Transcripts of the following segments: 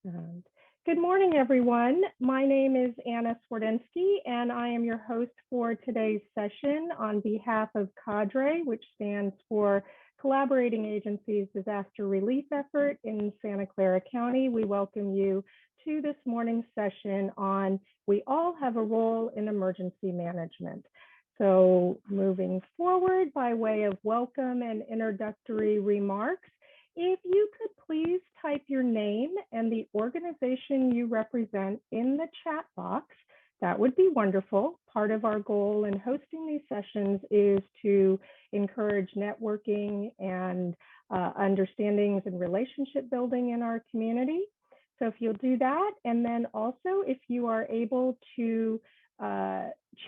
And good morning, everyone. My name is Anna Swardensky, and I am your host for today's session on behalf of CADRE, which stands for Collaborating Agencies Disaster Relief Effort in Santa Clara County. We welcome you to this morning's session on We All Have a Role in Emergency Management. So moving forward by way of welcome and introductory remarks, if you could please type your name and the organization you represent in the chat box, that would be wonderful. Part of our goal in hosting these sessions is to encourage networking and understandings and relationship building in our community. So if you'll do that, and then also if you are able to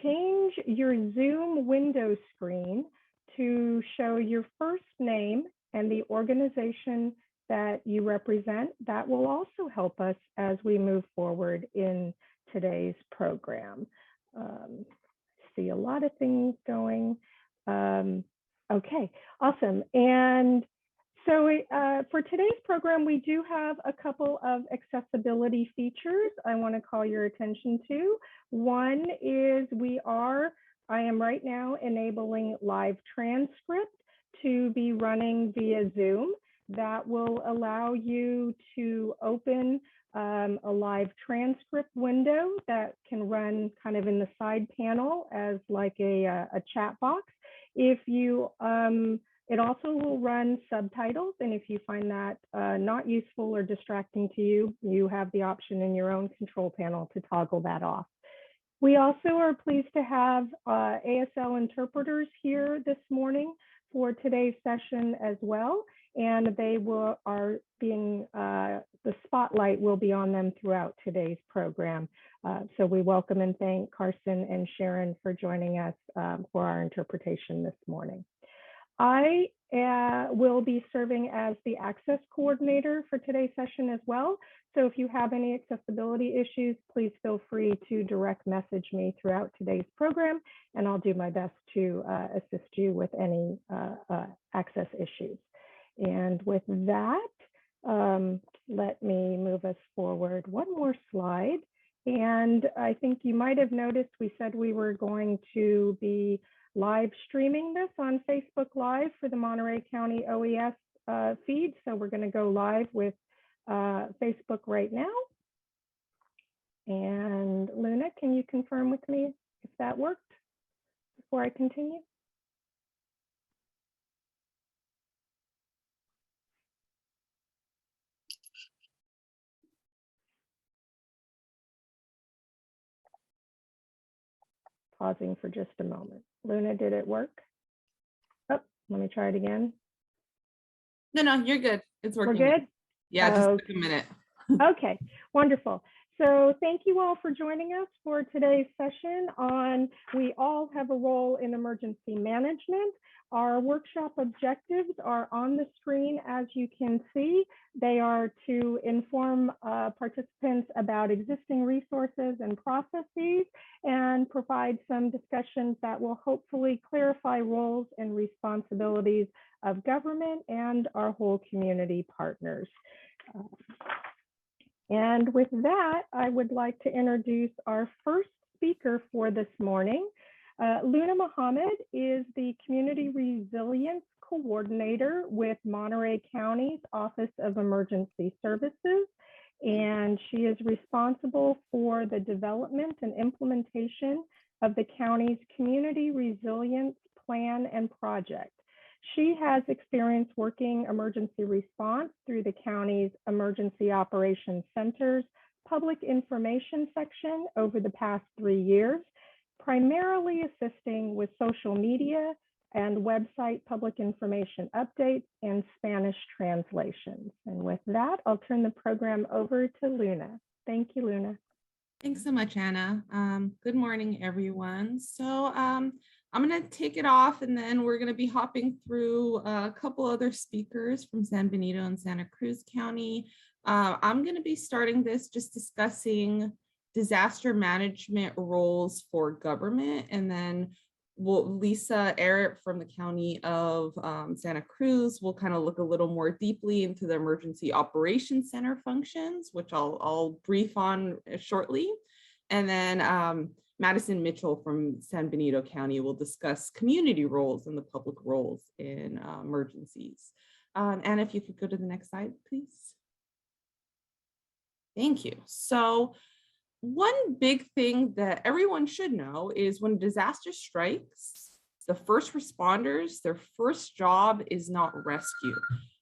change your Zoom window screen to show your first name and the organization that you represent, that will also help us as we move forward in today's program. See a lot of things going. Okay, awesome. And so for today's program, we do have a couple of accessibility features I want to call your attention to. One is I am right now enabling live transcript to be running via Zoom. That will allow you to open a live transcript window that can run kind of in the side panel as like a chat box. If you, it also will run subtitles, and if you find that not useful or distracting to you, you have the option in your own control panel to toggle that off. We also are pleased to have ASL interpreters here this morning for today's session as well, and the spotlight will be on them throughout today's program. So we welcome and thank Carson and Sharon for joining us for our interpretation this morning. I will be serving as the access coordinator for today's session as well. So if you have any accessibility issues, please feel free to direct message me throughout today's program, and I'll do my best to assist you with any access issues. And with that, let me move us forward one more slide. And I think you might have noticed we said we were going to be live streaming this on Facebook Live for the Monterey County OES feed. So we're going to go live with Facebook right now. And Luna, can you confirm with me if that worked before I continue? Pausing for just a moment. Luna, did it work? Oh, let me try it again. No, you're good. It's working. We're good? Yeah, just took a minute. Okay, wonderful. So thank you all for joining us for today's session on We All Have a Role in Emergency Management. Our workshop objectives are on the screen, as you can see. They are to inform participants about existing resources and processes and provide some discussions that will hopefully clarify roles and responsibilities of government and our whole community partners. And with that, I would like to introduce our first speaker for this morning. Luna Muhammad is the Community Resilience Coordinator with Monterey County's Office of Emergency Services, and she is responsible for the development and implementation of the county's Community Resilience Plan and Project. She has experience working emergency response through the county's Emergency Operations Center's Public Information section over the past 3 years, primarily assisting with social media and website public information updates and Spanish translations. And with that, I'll turn the program over to Luna. Thank you, Luna. Thanks so much, Anna. Good morning, everyone. So I'm going to take it off, and then we're going to be hopping through a couple other speakers from San Benito and Santa Cruz County. I'm going to be starting this just discussing disaster management roles for government, and then Lisa Eric from the County of Santa Cruz will kind of look a little more deeply into the Emergency Operations Center functions, which I'll brief on shortly. And then Madison Mitchell from San Benito County will discuss community roles and the public roles in emergencies. And if you could go to the next slide, please. Thank you. So one big thing that everyone should know is when disaster strikes, the first responders, their first job is not rescue.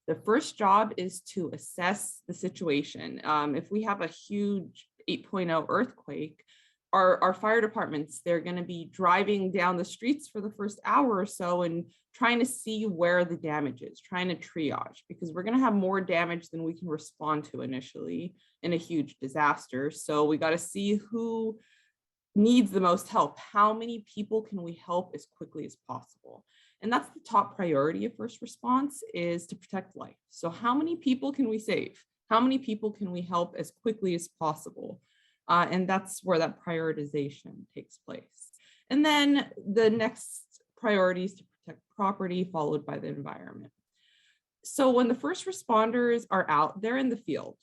The first job is to assess the situation. If we have a huge 8.0 earthquake, our fire departments, they're going to be driving down the streets for the first hour or so and trying to see where the damage is, trying to triage, because we're going to have more damage than we can respond to initially in a huge disaster. So we got to see who needs the most help. How many people can we help as quickly as possible? And that's the top priority of first response, is to protect life. So how many people can we save? How many people can we help as quickly as possible? And that's where that prioritization takes place. And then the next priority is to protect property, followed by the environment. So when the first responders are out, they're in the field.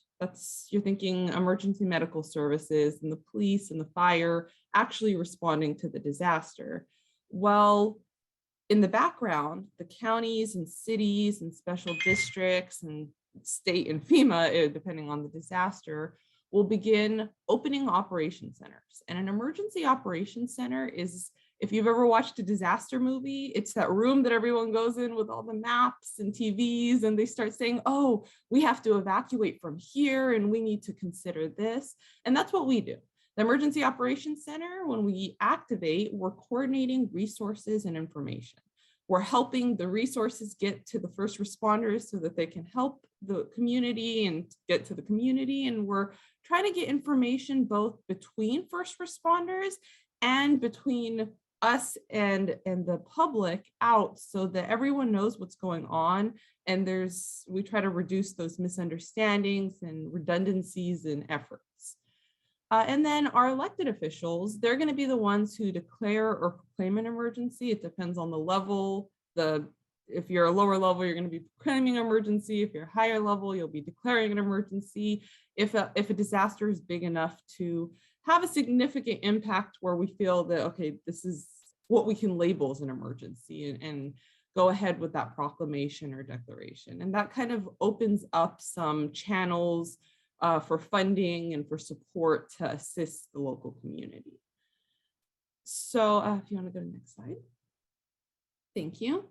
You're thinking emergency medical services and the police and the fire actually responding to the disaster. Well, in the background, the counties and cities and special districts and state and FEMA, depending on the disaster, will begin opening operation centers. And an emergency operations center is, if you've ever watched a disaster movie, it's that room that everyone goes in with all the maps and TVs, and they start saying, oh, we have to evacuate from here and we need to consider this. And that's what we do. The Emergency Operations Center, when we activate, we're coordinating resources and information. We're helping the resources get to the first responders so that they can help the community and get to the community. And we're trying to get information both between first responders and between us and the public out, so that everyone knows what's going on. And we try to reduce those misunderstandings and redundancies in efforts. And then our elected officials, they're going to be the ones who declare or proclaim an emergency. It depends on the level. If you're a lower level, you're going to be proclaiming an emergency. If you're a higher level, you'll be declaring an emergency. If a disaster is big enough to have a significant impact where we feel that, okay, this is what we can label as an emergency, and go ahead with that proclamation or declaration. And that kind of opens up some channels for funding and for support to assist the local community. So if you want to go to the next slide. Thank you.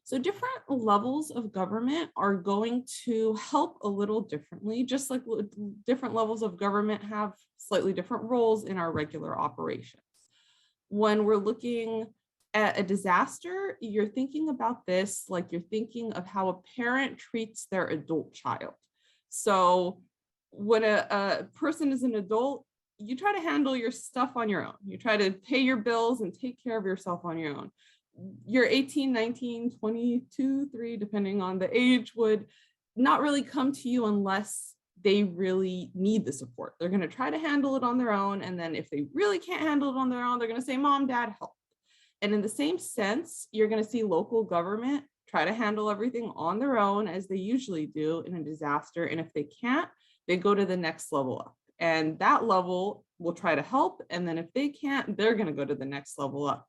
So different levels of government are going to help a little differently, just like different levels of government have slightly different roles in our regular operations. When we're looking at a disaster, you're thinking about this like you're thinking of how a parent treats their adult child. So when a person is an adult, you try to handle your stuff on your own. You try to pay your bills and take care of yourself on your own. Your 18, 19, 22, 3, depending on the age, would not really come to you unless they really need the support. They're going to try to handle it on their own. And then if they really can't handle it on their own, they're going to say, Mom, Dad, help. And in the same sense, you're going to see local government try to handle everything on their own, as they usually do in a disaster. And if they can't, they go to the next level up. And that level will try to help. And then if they can't, they're going to go to the next level up.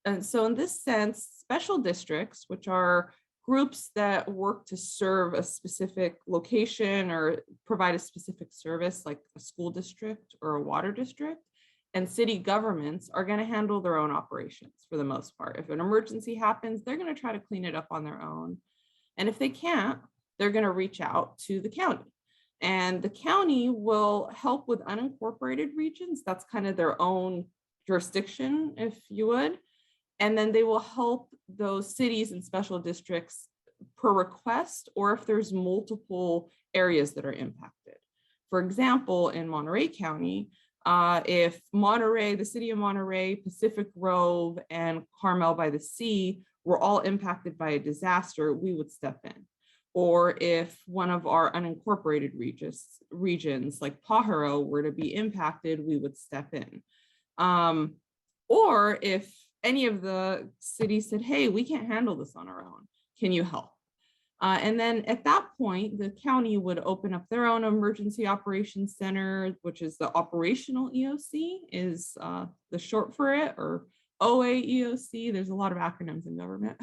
And so in this sense, special districts, which are groups that work to serve a specific location or provide a specific service, like a school district or a water district, and city governments are going to handle their own operations for the most part. If an emergency happens, they're going to try to clean it up on their own. And if they can't, they're going to reach out to the county. And the county will help with unincorporated regions. That's kind of their own jurisdiction, if you would. And then they will help those cities and special districts per request, or if there's multiple areas that are impacted. For example, in Monterey County, if the city of Monterey, Pacific Grove, and Carmel by the Sea were all impacted by a disaster, we would step in. Or if one of our unincorporated regions like Pajaro were to be impacted, we would step in. Or if any of the cities said, hey, we can't handle this on our own. Can you help? And then at that point, the county would open up their own emergency operations center, which is the operational EOC, is the short for it, or OAEOC. There's a lot of acronyms in government.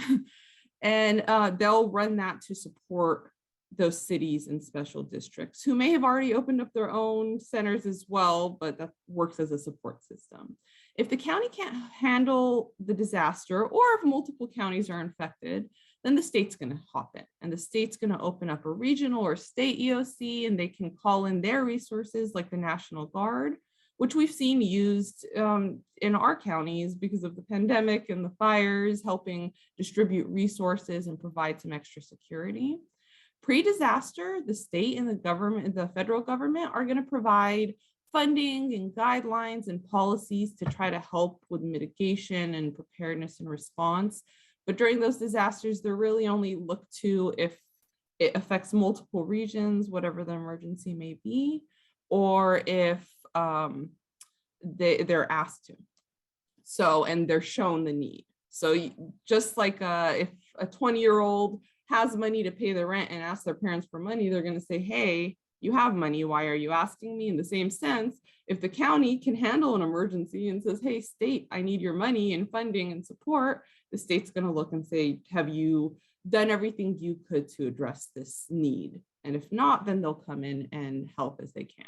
And they'll run that to support those cities and special districts who may have already opened up their own centers as well, but that works as a support system. If the county can't handle the disaster, or if multiple counties are infected, then the state's going to hop in, and the state's going to open up a regional or state EOC, and they can call in their resources like the National Guard, which we've seen used in our counties because of the pandemic and the fires, helping distribute resources and provide some extra security. Pre-disaster, the state and the government, the federal government, are going to provide funding and guidelines and policies to try to help with mitigation and preparedness and response. But during those disasters, they're really only look to if it affects multiple regions, whatever the emergency may be, or if they're asked to. So, and they're shown the need. So just like if a 20-year-old has money to pay the rent and asks their parents for money, they're going to say, hey, you have money, why are you asking me? In the same sense, if the county can handle an emergency and says, hey, state, I need your money and funding and support, the state's going to look and say, have you done everything you could to address this need? And if not, then they'll come in and help as they can.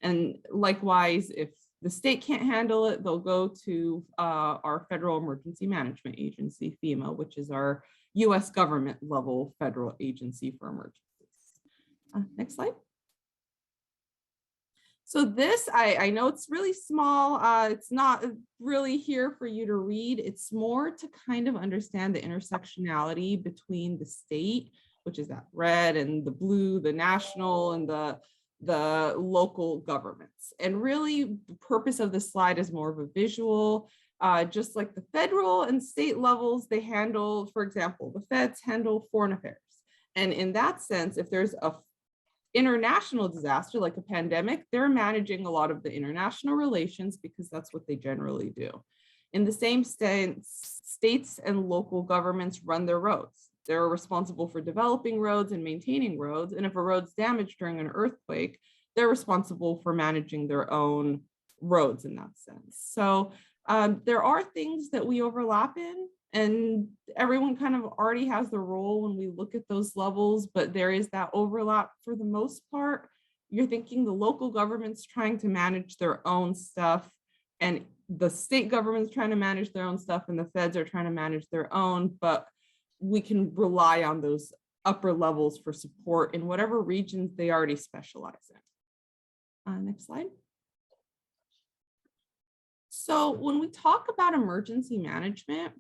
And likewise, if the state can't handle it, they'll go to our Federal Emergency Management Agency, FEMA, which is our US government level federal agency for emergencies. Next slide. So this, I know it's really small. It's not really here for you to read. It's more to kind of understand the intersectionality between the state, which is that red, and the blue, the national, and the local governments. And really the purpose of this slide is more of a visual. Just like the federal and state levels, they handle, for example, the feds handle foreign affairs. And in that sense, if there's a international disaster like a pandemic, they're managing a lot of the international relations because that's what they generally do. In the same sense, states and local governments run their roads. They're responsible for developing roads and maintaining roads. And if a road's damaged during an earthquake, they're responsible for managing their own roads in that sense. So there are things that we overlap in, and everyone kind of already has their role when we look at those levels, but there is that overlap for the most part. You're thinking the local government's trying to manage their own stuff, and the state government's trying to manage their own stuff, and the feds are trying to manage their own, but we can rely on those upper levels for support in whatever regions they already specialize in. Next slide. So when we talk about emergency management,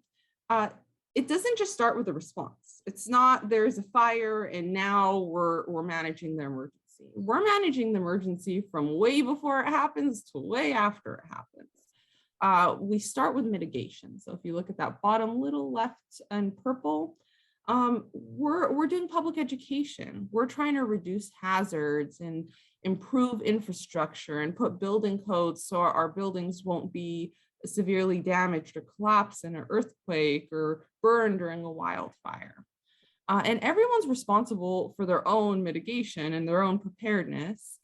it doesn't just start with a response. It's not there's a fire and now we're managing the emergency. We're managing the emergency from way before it happens to way after it happens. We start with mitigation. So if you look at that bottom little left and purple, we're doing public education. We're trying to reduce hazards and improve infrastructure and put building codes so our buildings won't be severely damaged or collapse in an earthquake or burn during a wildfire. And everyone's responsible for their own mitigation and their own preparedness.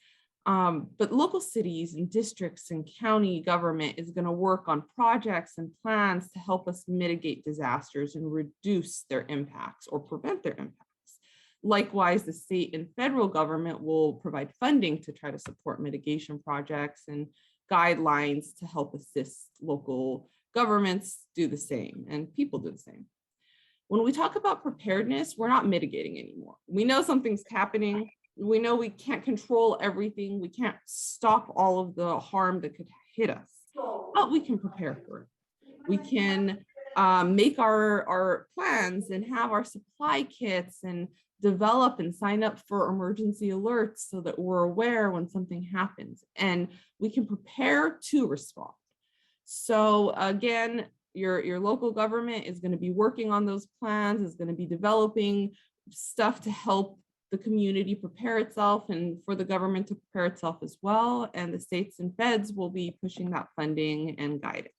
But local cities and districts and county government is going to work on projects and plans to help us mitigate disasters and reduce their impacts or prevent their impacts. Likewise, the state and federal government will provide funding to try to support mitigation projects and guidelines to help assist local governments do the same and people do the same. When we talk about preparedness, we're not mitigating anymore. We know something's happening. We know we can't control everything. We can't stop all of the harm that could hit us, but we can prepare for it. We can make our plans and have our supply kits and develop and sign up for emergency alerts so that we're aware when something happens and we can prepare to respond. So again, your local government is going to be working on those plans, is going to be developing stuff to help the community prepare itself and for the government to prepare itself as well. And the states and feds will be pushing that funding and guidance.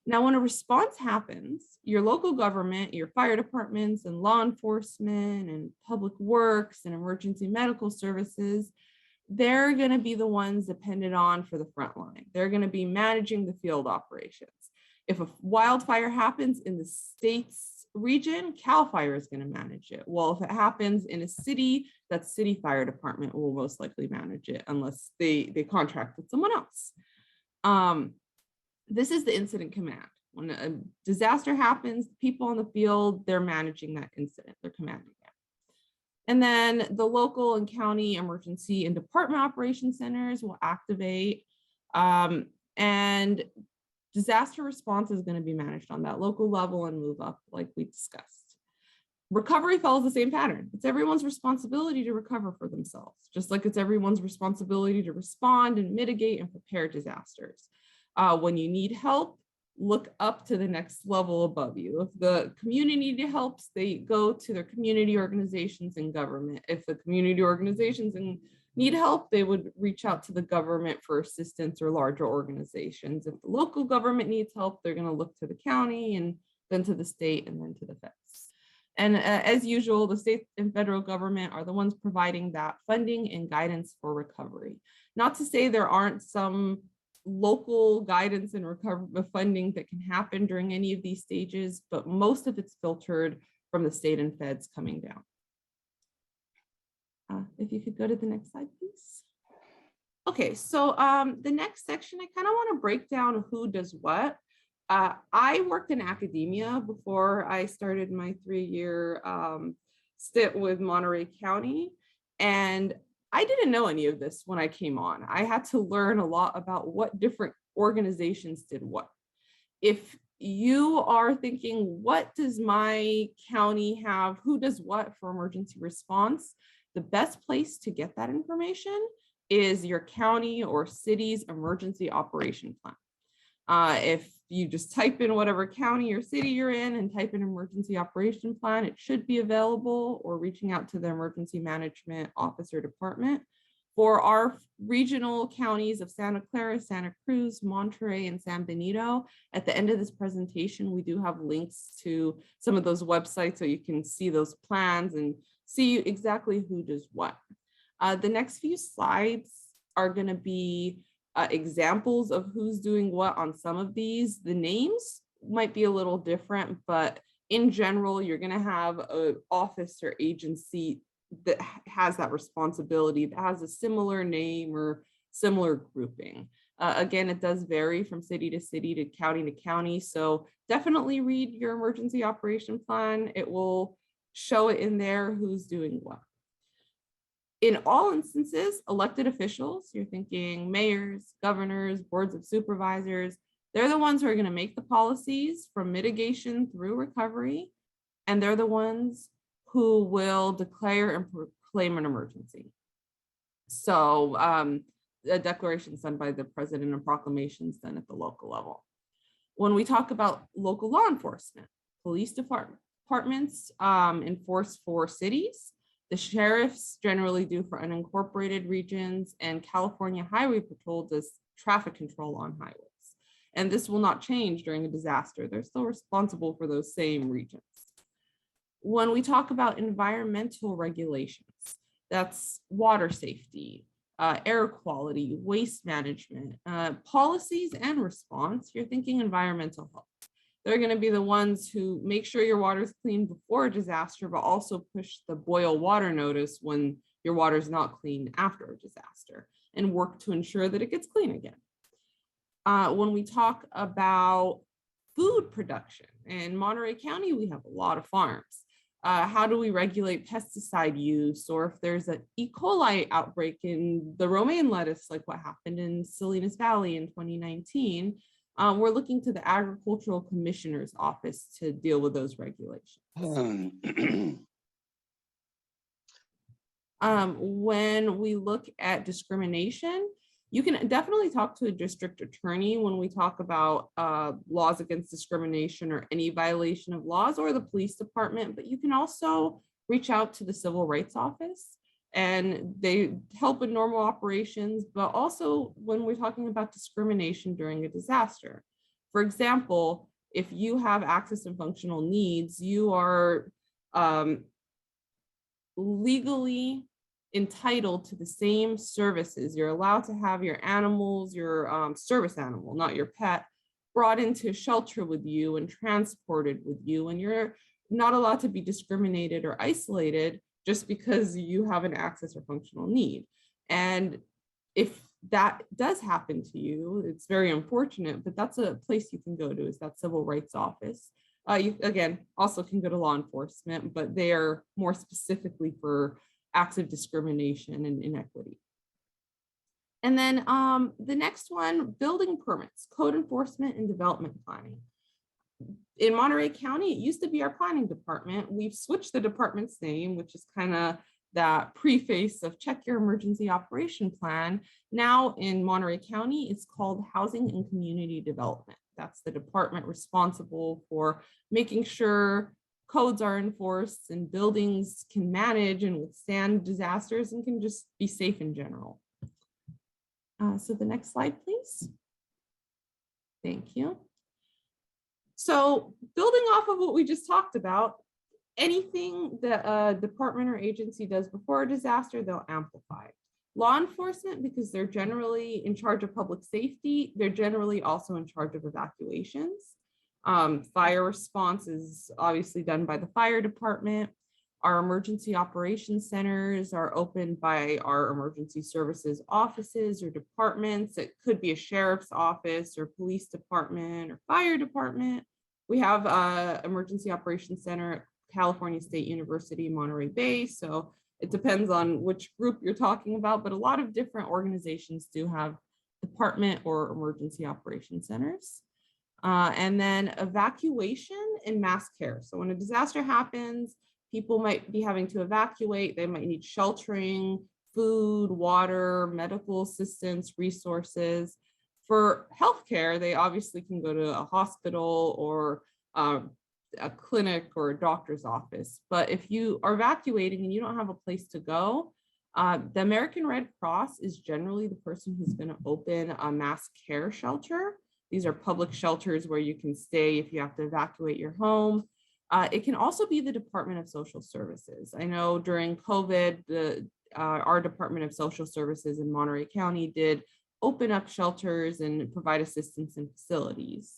Now, when a response happens, your local government, your fire departments and law enforcement and public works and emergency medical services, they're going to be the ones depended on for the front line. They're going to be managing the field operations. If a wildfire happens in the state's region, CAL FIRE is going to manage it. Well, if it happens in a city, that city fire department will most likely manage it unless they contract with someone else. This is the incident command. When a disaster happens, people on the field, they're managing that incident, they're commanding it. And then the local and county emergency and department operation centers will activate, and disaster response is going to be managed on that local level and move up like we discussed. Recovery follows the same pattern. It's everyone's responsibility to recover for themselves, just like it's everyone's responsibility to respond and mitigate and prepare disasters. When you need help, look up to the next level above you. If the community needed help, they go to their community organizations and government. If the community organizations need help, they would reach out to the government for assistance or larger organizations. If the local government needs help, they're going to look to the county and then to the state and then to the feds. And as usual, the state and federal government are the ones providing that funding and guidance for recovery. Not to say there aren't some local guidance and recovery funding that can happen during any of these stages, but most of it's filtered from the state and feds coming down. If you could go to the next slide, please. Okay, so the next section, I kind of want to break down who does what. I worked in academia before I started my 3-year stint with Monterey County, and I didn't know any of this when I came on. I had to learn a lot about what different organizations did what. If you are thinking, what does my county have? Who does what for emergency response? The best place to get that information is your county or city's emergency operation plan. If you just type in whatever county or city you're in and type in emergency operation plan, it should be available, or reaching out to the emergency management office or department. For our regional counties of Santa Clara, Santa Cruz, Monterey, and San Benito, at the end of this presentation, we do have links to some of those websites so you can see those plans and see exactly who does what. The next few slides are going to be examples of who's doing what on some of these. The names might be a little different, but in general, you're going to have an office or agency that has that responsibility, that has a similar name or similar grouping. Again, it does vary from city to city to county, so definitely read your emergency operation plan. It will show it in there who's doing what. In all instances, elected officials, you're thinking mayors, governors, boards of supervisors, they're the ones who are going to make the policies from mitigation through recovery, and they're the ones who will declare and proclaim an emergency. So a declaration done by the president and proclamations done at the local level. When we talk about local law enforcement, police departments enforce for cities. The sheriffs generally do for unincorporated regions, and California Highway Patrol does traffic control on highways. And this will not change during a disaster. They're still responsible for those same regions. When we talk about environmental regulations, that's water safety, air quality, waste management, policies and response, you're thinking environmental health. They're going to be the ones who make sure your water is clean before a disaster, but also push the boil water notice when your water is not clean after a disaster, and work to ensure that it gets clean again. When we talk about food production, in Monterey County, we have a lot of farms. How do we regulate pesticide use? Or if there's an E. coli outbreak in the romaine lettuce, like what happened in Salinas Valley in 2019, we're looking to the Agricultural Commissioner's Office to deal with those regulations. When we look at discrimination, you can definitely talk to a district attorney when we talk about laws against discrimination or any violation of laws, or the police department, but you can also reach out to the Civil Rights Office, and they help in normal operations, but also when we're talking about discrimination during a disaster. For example, if you have access and functional needs, you are legally entitled to the same services. You're allowed to have your animals, your service animal, not your pet, brought into a shelter with you and transported with you. And you're not allowed to be discriminated or isolated just because you have an access or functional need. And if that does happen to you, it's very unfortunate, but that's a place you can go to, is that civil rights office. You, again, also can go to law enforcement, but they are more specifically for acts of discrimination and inequity. And then the next one, building permits, code enforcement and development planning. In Monterey County, it used to be our planning department. We've switched the department's name, which is kind of that preface of check your emergency operation plan. Now in Monterey County, it's called Housing and Community Development. That's the department responsible for making sure codes are enforced and buildings can manage and withstand disasters and can just be safe in general. So the next slide, please. Thank you. So building off of what we just talked about, anything that a department or agency does before a disaster, they'll amplify. Law enforcement, because they're generally in charge of public safety, they're generally also in charge of evacuations. Fire response is obviously done by the fire department. Our emergency operations centers are opened by our emergency services offices or departments. It could be a sheriff's office or police department or fire department. We have an emergency operations center at California State University, Monterey Bay. So it depends on which group you're talking about, but a lot of different organizations do have department or emergency operations centers. And then evacuation and mass care. So when a disaster happens, people might be having to evacuate. They might need sheltering, food, water, medical assistance, resources. For healthcare, they obviously can go to a hospital or a clinic or a doctor's office. But if you are evacuating and you don't have a place to go, the American Red Cross is generally the person who's going to open a mass care shelter. These are public shelters where you can stay if you have to evacuate your home. It can also be the Department of Social Services. I know during COVID, our Department of Social Services in Monterey County did open up shelters and provide assistance in facilities.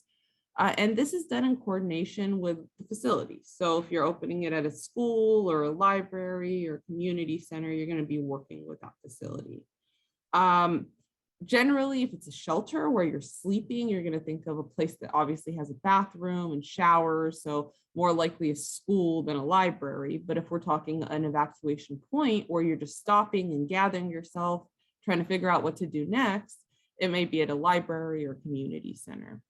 And this is done in coordination with the facilities. So if you're opening it at a school or a library or community center, you're going to be working with that facility. Generally, if it's a shelter where you're sleeping, you're going to think of a place that obviously has a bathroom and showers. So more likely a school than a library. But if we're talking an evacuation point where you're just stopping and gathering yourself, trying to figure out what to do next, it may be at a library or community center.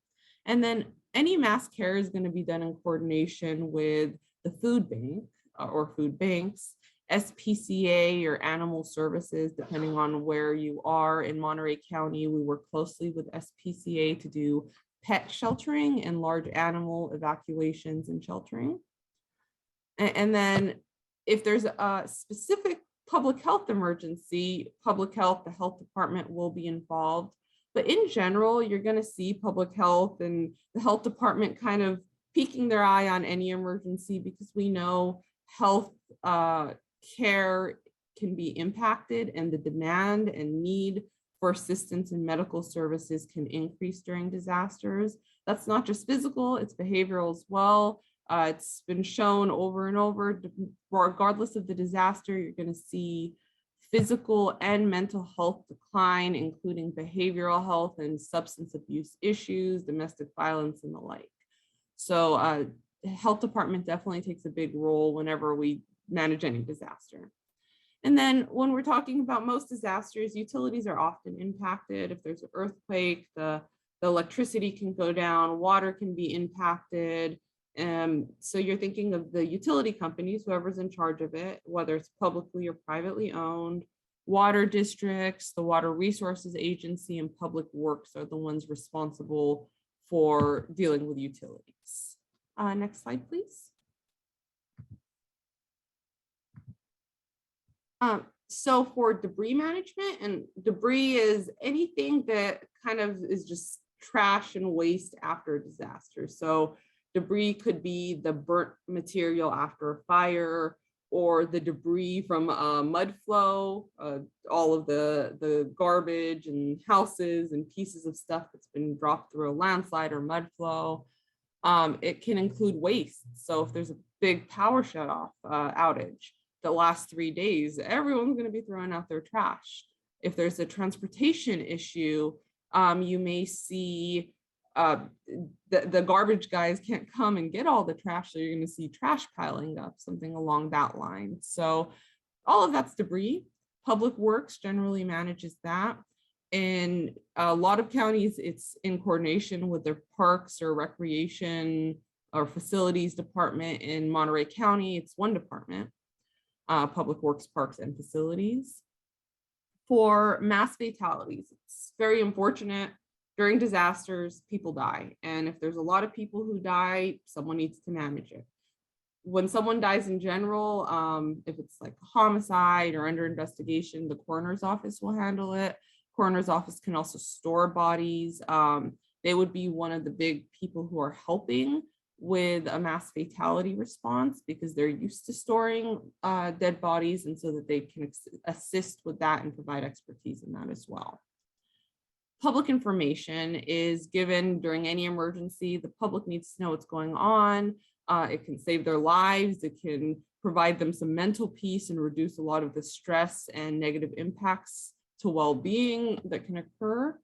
And then any mass care is going to be done in coordination with the food bank or food banks, SPCA or animal services, depending on where you are. In Monterey County, we work closely with SPCA to do pet sheltering and large animal evacuations and sheltering. And then if there's a specific public health emergency, public health, the health department will be involved. But in general, you're going to see public health and the health department kind of peeking their eye on any emergency, because we know health care can be impacted and the demand and need for assistance in medical services can increase during disasters. That's not just physical, it's behavioral as well. It's been shown over and over, regardless of the disaster, you're going to see physical and mental health decline, including behavioral health and substance abuse issues, domestic violence, and the like. So the health department definitely takes a big role whenever we manage any disaster. And then when we're talking about most disasters, utilities are often impacted. If there's an earthquake, the electricity can go down, water can be impacted. So you're thinking of the utility companies, whoever's in charge of it, whether it's publicly or privately owned, water districts, the Water Resources Agency, and Public Works are the ones responsible for dealing with utilities. Next slide, please. So for debris management, and debris is anything that kind of is just trash and waste after a disaster. So debris could be the burnt material after a fire, or the debris from a mud flow, all of the garbage and houses and pieces of stuff that's been dropped through a landslide or mud flow. It can include waste. So if there's a big power shutoff outage that lasts 3 days, everyone's going to be throwing out their trash. If there's a transportation issue, you may see the garbage guys can't come and get all the trash, so you're going to see trash piling up, something along that line. So all of that's debris. Public Works generally manages that. In a lot of counties, it's in coordination with their parks or recreation or facilities department. In Monterey County, it's one department, Public Works, Parks, and Facilities. For mass fatalities, it's very unfortunate. During disasters, people die. And if there's a lot of people who die, someone needs to manage it. When someone dies in general, if it's like a homicide or under investigation, the coroner's office will handle it. Coroner's office can also store bodies. They would be one of the big people who are helping with a mass fatality response because they're used to storing dead bodies, and so that they can assist with that and provide expertise in that as well. Public information is given during any emergency. The public needs to know what's going on. It can save their lives. It can provide them some mental peace and reduce a lot of the stress and negative impacts to well-being that can occur.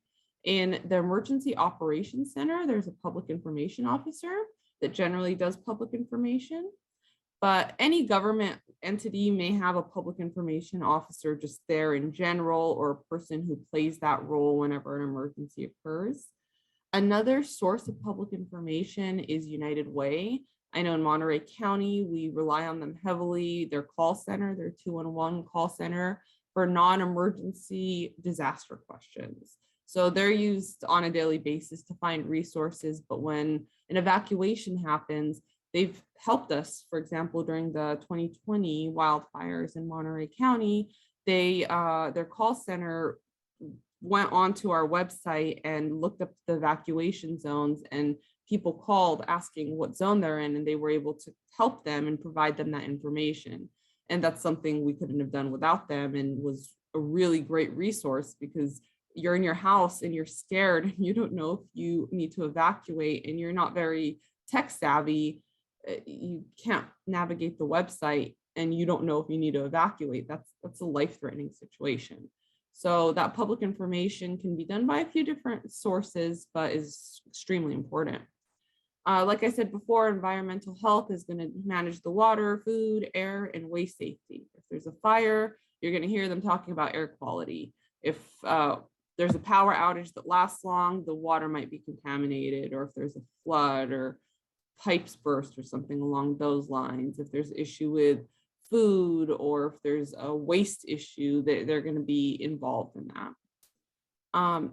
In the Emergency Operations Center, there's a public information officer that generally does public information. But any government entity may have a public information officer just there in general, or a person who plays that role whenever an emergency occurs. Another source of public information is United Way. I know in Monterey County, we rely on them heavily. Their call center, their 211 call center for non-emergency disaster questions. So they're used on a daily basis to find resources, but when an evacuation happens, they've helped us. For example, during the 2020 wildfires in Monterey County, their call center went onto our website and looked up the evacuation zones, and people called asking what zone they're in, and they were able to help them and provide them that information. And that's something we couldn't have done without them, and was a really great resource because you're in your house and you're scared and you don't know if you need to evacuate and you're not very tech savvy. You can't navigate the website and you don't know if you need to evacuate. That's a life-threatening situation. So that public information can be done by a few different sources, but is extremely important. Like I said before, environmental health is going to manage the water, food, air, and waste safety. If there's a fire, you're going to hear them talking about air quality. If there's a power outage that lasts long, the water might be contaminated, or if there's a flood or pipes burst or something along those lines. If there's an issue with food, or if there's a waste issue, they're going to be involved in that.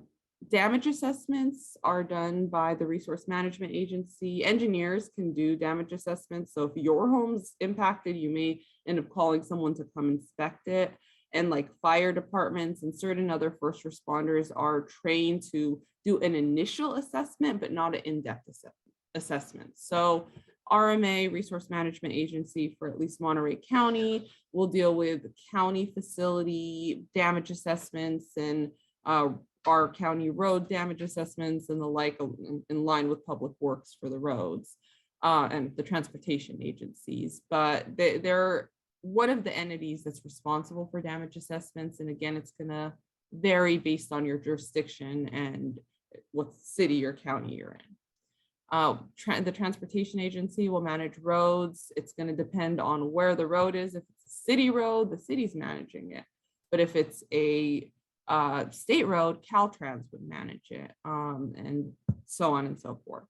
Damage assessments are done by the Resource Management Agency. Engineers can do damage assessments. So if your home's impacted, you may end up calling someone to come inspect it. And like fire departments and certain other first responders are trained to do an initial assessment, but not an in-depth assessment. So RMA, Resource Management Agency for at least Monterey County, will deal with county facility damage assessments and our county road damage assessments and the like, in line with Public Works for the roads and the transportation agencies. But they're one of the entities that's responsible for damage assessments. And again, it's going to vary based on your jurisdiction and what city or county you're in. The transportation agency will manage roads. It's going to depend on where the road is. If it's a city road, the city's managing it. But if it's a state road, Caltrans would manage it, and so on and so forth.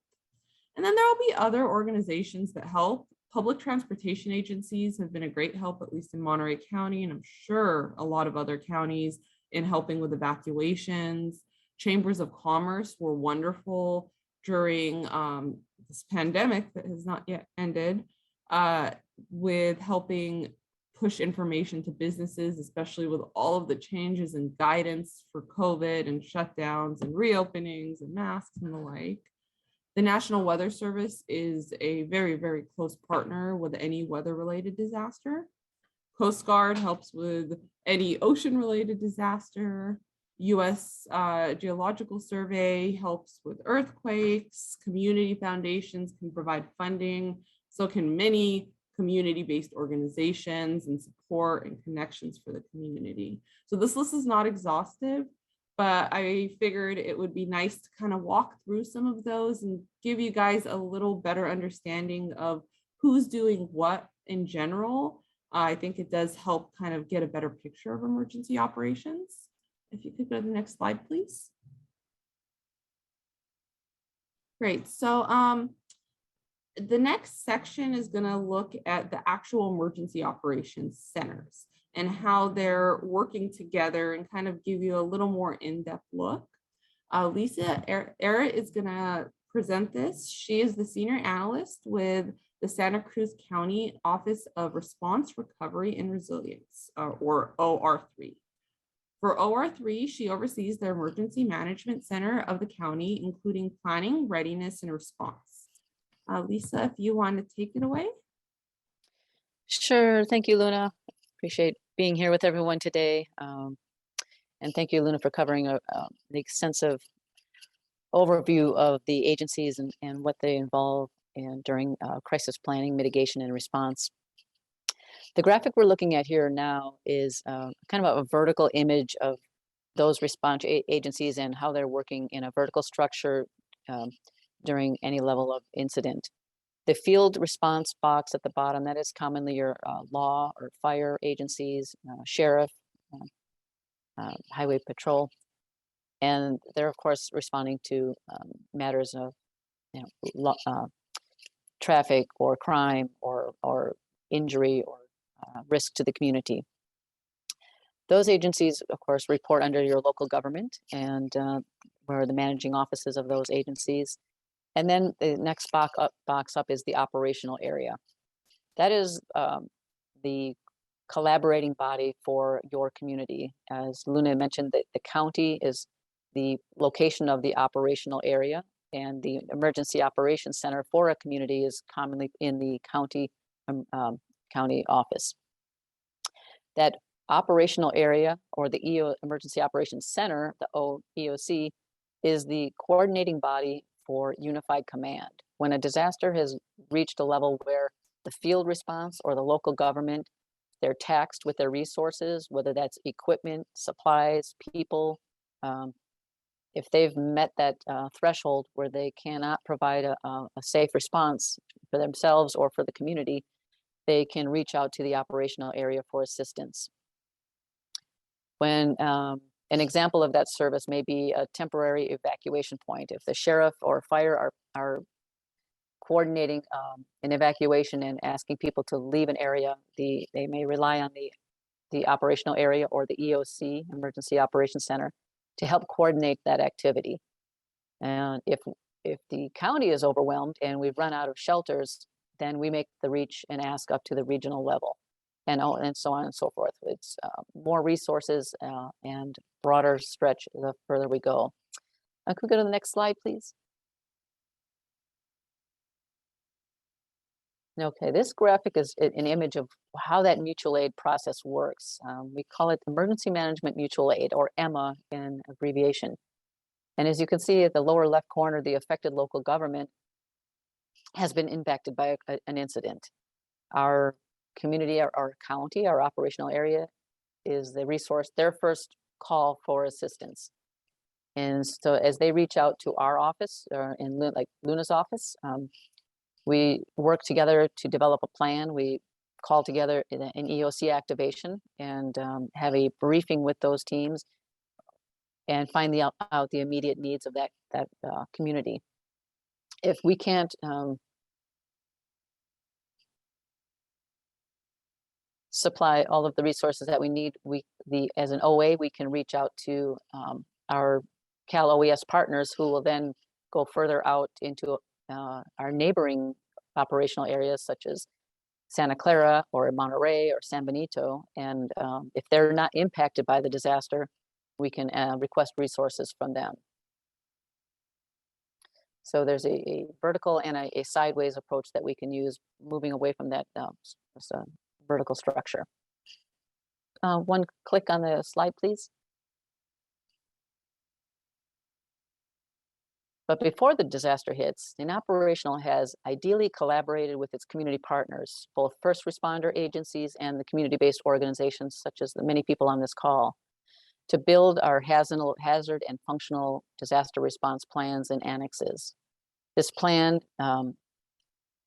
And then there will be other organizations that help. Public transportation agencies have been a great help, at least in Monterey County, and I'm sure a lot of other counties, in helping with evacuations. Chambers of Commerce were wonderful during this pandemic that has not yet ended, with helping push information to businesses, especially with all of the changes in guidance for COVID and shutdowns and reopenings and masks and the like. The National Weather Service is a very, very close partner with any weather-related disaster. Coast Guard helps with any ocean-related disaster. U.S. Geological Survey helps with earthquakes. Community foundations can provide funding. So can many community-based organizations and support and connections for the community. So this list is not exhaustive, but I figured it would be nice to kind of walk through some of those and give you guys a little better understanding of who's doing what in general. I think it does help kind of get a better picture of emergency operations. If you could go to the next slide, please. Great. So the next section is going to look at the actual emergency operations centers and how they're working together and kind of give you a little more in-depth look. Lisa Era is going to present this. She is the senior analyst with the Santa Cruz County Office of Response, Recovery, and Resilience, or OR3. For OR3, she oversees the Emergency Management Center of the county, including planning, readiness, and response. Lisa, if you want to take it away. Sure. Thank you, Luna. Appreciate being here with everyone today. And thank you, Luna, for covering the extensive overview of the agencies and what they involve in during crisis planning, mitigation, and response. The graphic we're looking at here now is kind of a vertical image of those response agencies and how they're working in a vertical structure during any level of incident. The field response box at the bottom, that is commonly your law or fire agencies, sheriff, highway patrol. And they're, of course, responding to matters of traffic or crime or injury or risk to the community. Those agencies, of course, report under your local government and where the managing offices of those agencies. And then the next box up is the operational area. That is the collaborating body for your community. As Luna mentioned, the county is the location of the operational area, and the emergency operations center for a community is commonly in the county office. That operational area, or the Emergency Operations Center, the EOC, is the coordinating body for unified command. When a disaster has reached a level where the field response or the local government, they're taxed with their resources, whether that's equipment, supplies, people, if they've met that threshold where they cannot provide a safe response for themselves or for the community, they can reach out to the operational area for assistance. When an example of that service may be a temporary evacuation point. If the sheriff or fire are coordinating an evacuation and asking people to leave an area, they may rely on the operational area or the EOC, Emergency Operations Center, to help coordinate that activity. And if the county is overwhelmed and we've run out of shelters, then we make the reach and ask up to the regional level, and so on and so forth. It's more resources and broader stretch the further we go. Could we go to the next slide, please? Okay, this graphic is an image of how that mutual aid process works. We call it Emergency Management Mutual Aid, or EMMA in abbreviation. And as you can see at the lower left corner, the affected local government has been impacted by an incident. Our community, our county, our operational area is the resource, their first call for assistance. And so as they reach out to our office, or like Luna's office, we work together to develop a plan. We call together an EOC activation and have a briefing with those teams and find out the immediate needs of that community. If we can't supply all of the resources that we need, as an OA, we can reach out to our Cal OES partners, who will then go further out into our neighboring operational areas, such as Santa Clara or Monterey or San Benito. And if they're not impacted by the disaster, we can request resources from them. So there's a vertical and a sideways approach that we can use, moving away from that vertical structure. One click on the slide, please. But before the disaster hits, an operational has ideally collaborated with its community partners, both first responder agencies and the community-based organizations, such as the many people on this call, to build our hazard and functional disaster response plans and annexes. This plan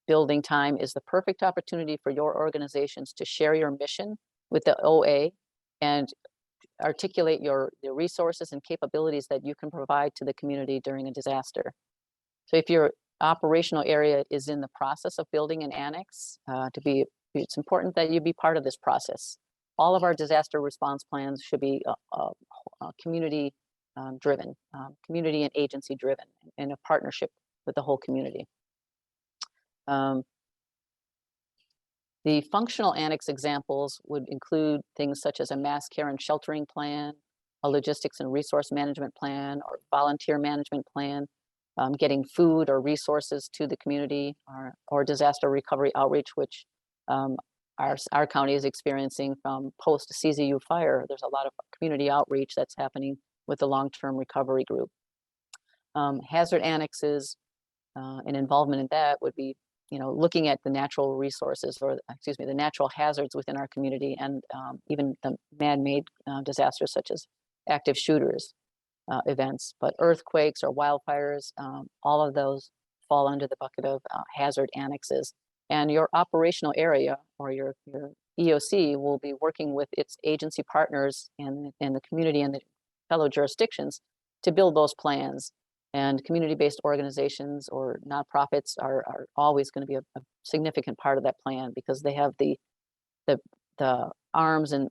building time is the perfect opportunity for your organizations to share your mission with the OA and articulate the resources and capabilities that you can provide to the community during a disaster. So if your operational area is in the process of building an annex, it's important that you be part of this process. All of our disaster response plans should be community driven, community and agency driven, in a partnership with the whole community. The functional annex examples would include things such as a mass care and sheltering plan, a logistics and resource management plan, or volunteer management plan, getting food or resources to the community, or disaster recovery outreach, which our county is experiencing from post-CZU fire. There's a lot of community outreach that's happening with the long-term recovery group. Hazard annexes and involvement in that would be looking at the natural resources, or excuse me, the natural hazards within our community, and even the man-made disasters such as active shooters events. But earthquakes or wildfires, all of those fall under the bucket of hazard annexes. And your operational area or your EOC will be working with its agency partners and the community and the fellow jurisdictions to build those plans. And community-based organizations or nonprofits are always going to be a significant part of that plan, because they have the arms and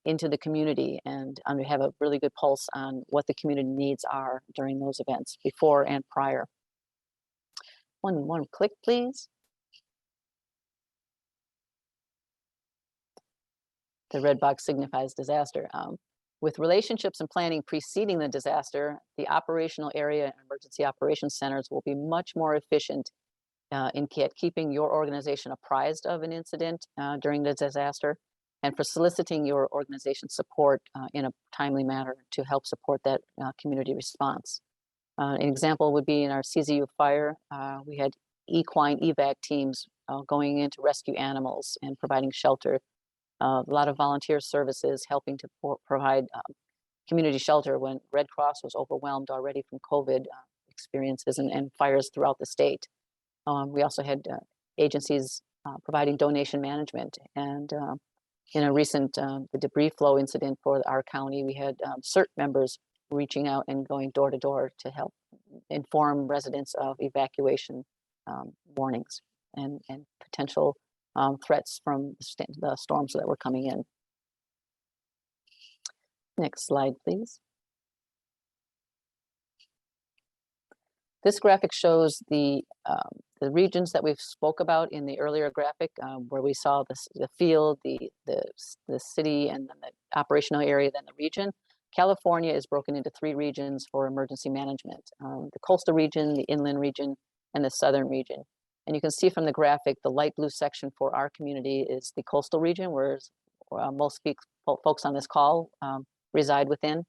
into the community and have a really good pulse on what the community needs are during those events, before and prior. One click, please. The red box signifies disaster. With relationships and planning preceding the disaster, the operational area and emergency operations centers will be much more efficient in keeping your organization apprised of an incident during the disaster, and for soliciting your organization's support in a timely manner to help support that community response. An example would be in our CZU fire, we had equine evac teams going in to rescue animals and providing shelter. A lot of volunteer services helping to provide community shelter when Red Cross was overwhelmed already from COVID experiences and fires throughout the state. We also had agencies providing donation management. And in a recent the debris flow incident for our county, we had CERT members reaching out and going door to door to help inform residents of evacuation warnings and potential threats from the storms that were coming in. Next slide, please. This graphic shows the regions that we've spoke about in the earlier graphic, where we saw the field, the city, and then the operational area, then the region. California is broken into 3 regions for emergency management: the coastal region, the inland region, and the southern region. And you can see from the graphic, the light blue section for our community is the coastal region, where most folks on this call reside within.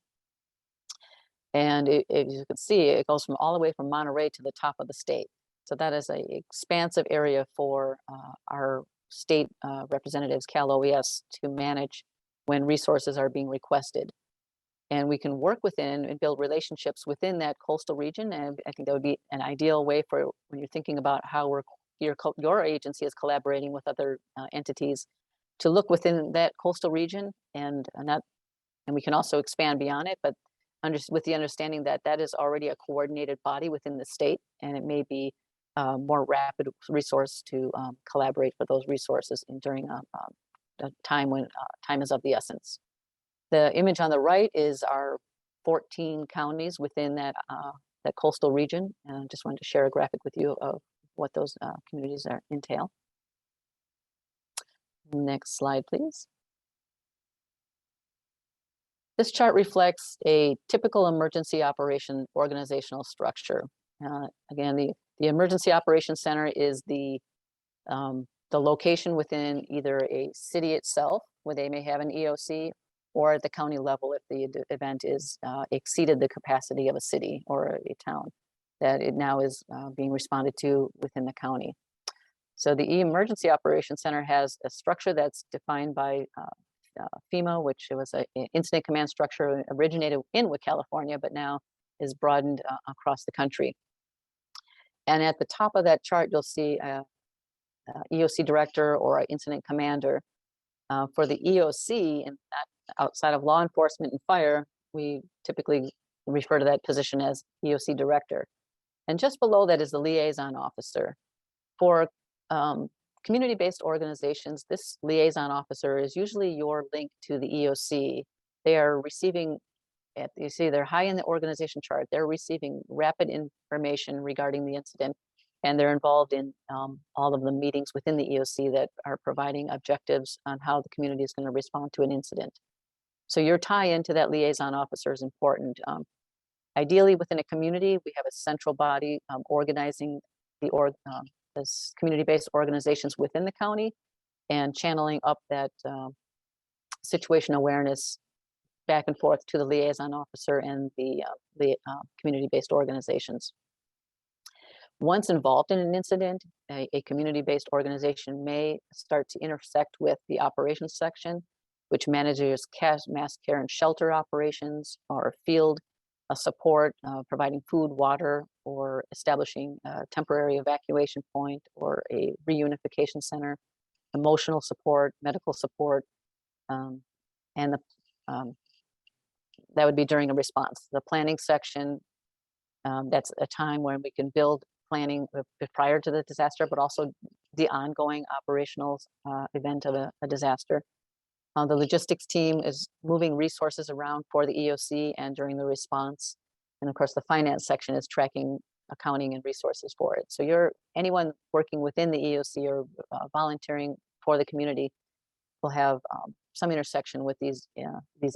And as you can see, it goes all the way from Monterey to the top of the state. So that is an expansive area for our state representatives, Cal OES, to manage when resources are being requested. And we can work within and build relationships within that coastal region. And I think that would be an ideal way for when you're thinking about how your agency is collaborating with other entities, to look within that coastal region, and we can also expand beyond it, but with the understanding that that is already a coordinated body within the state, and it may be a more rapid resource to collaborate for those resources during a time when time is of the essence. The image on the right is our 14 counties within that coastal region. And I just wanted to share a graphic with you of what those communities entail. Next slide, please. This chart reflects a typical emergency operation organizational structure. Again, the Emergency Operations Center is the location within either a city itself, where they may have an EOC, or at the county level if the event is exceeded the capacity of a city or a town, that it now is being responded to within the county. So the Emergency Operations Center has a structure that's defined by FEMA, which was an incident command structure originated in California, but now is broadened across the country. And at the top of that chart, you'll see a EOC director or an incident commander. For the EOC, and outside of law enforcement and fire, we typically refer to that position as EOC director. And just below that is the liaison officer. For community-based organizations, this liaison officer is usually your link to the EOC. They are receiving, you see they're high in the organization chart, they're receiving rapid information regarding the incident, and they're involved in all of the meetings within the EOC that are providing objectives on how the community is going to respond to an incident. So your tie into that liaison officer is important. Ideally, within a community, we have a central body organizing the community-based organizations within the county and channeling up that situation awareness back and forth to the liaison officer and the community-based organizations. Once involved in an incident, a community-based organization may start to intersect with the operations section, which manages mass care and shelter operations, or field support, providing food, water, or establishing a temporary evacuation point or a reunification center, emotional support, medical support, and that would be during a response. The planning section, that's a time when we can build planning prior to the disaster, but also the ongoing operational event of a disaster. The logistics team is moving resources around for the EOC and during the response. And of course, the finance section is tracking accounting and resources for it. So anyone working within the EOC or volunteering for the community will have some intersection with these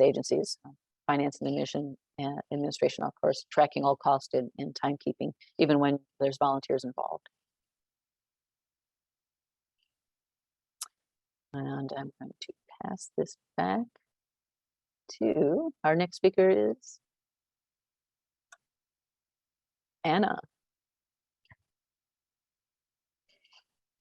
agencies, finance and admission, administration, of course, tracking all cost and timekeeping, even when there's volunteers involved. And I'm going to pass this back to our next speaker is Anna.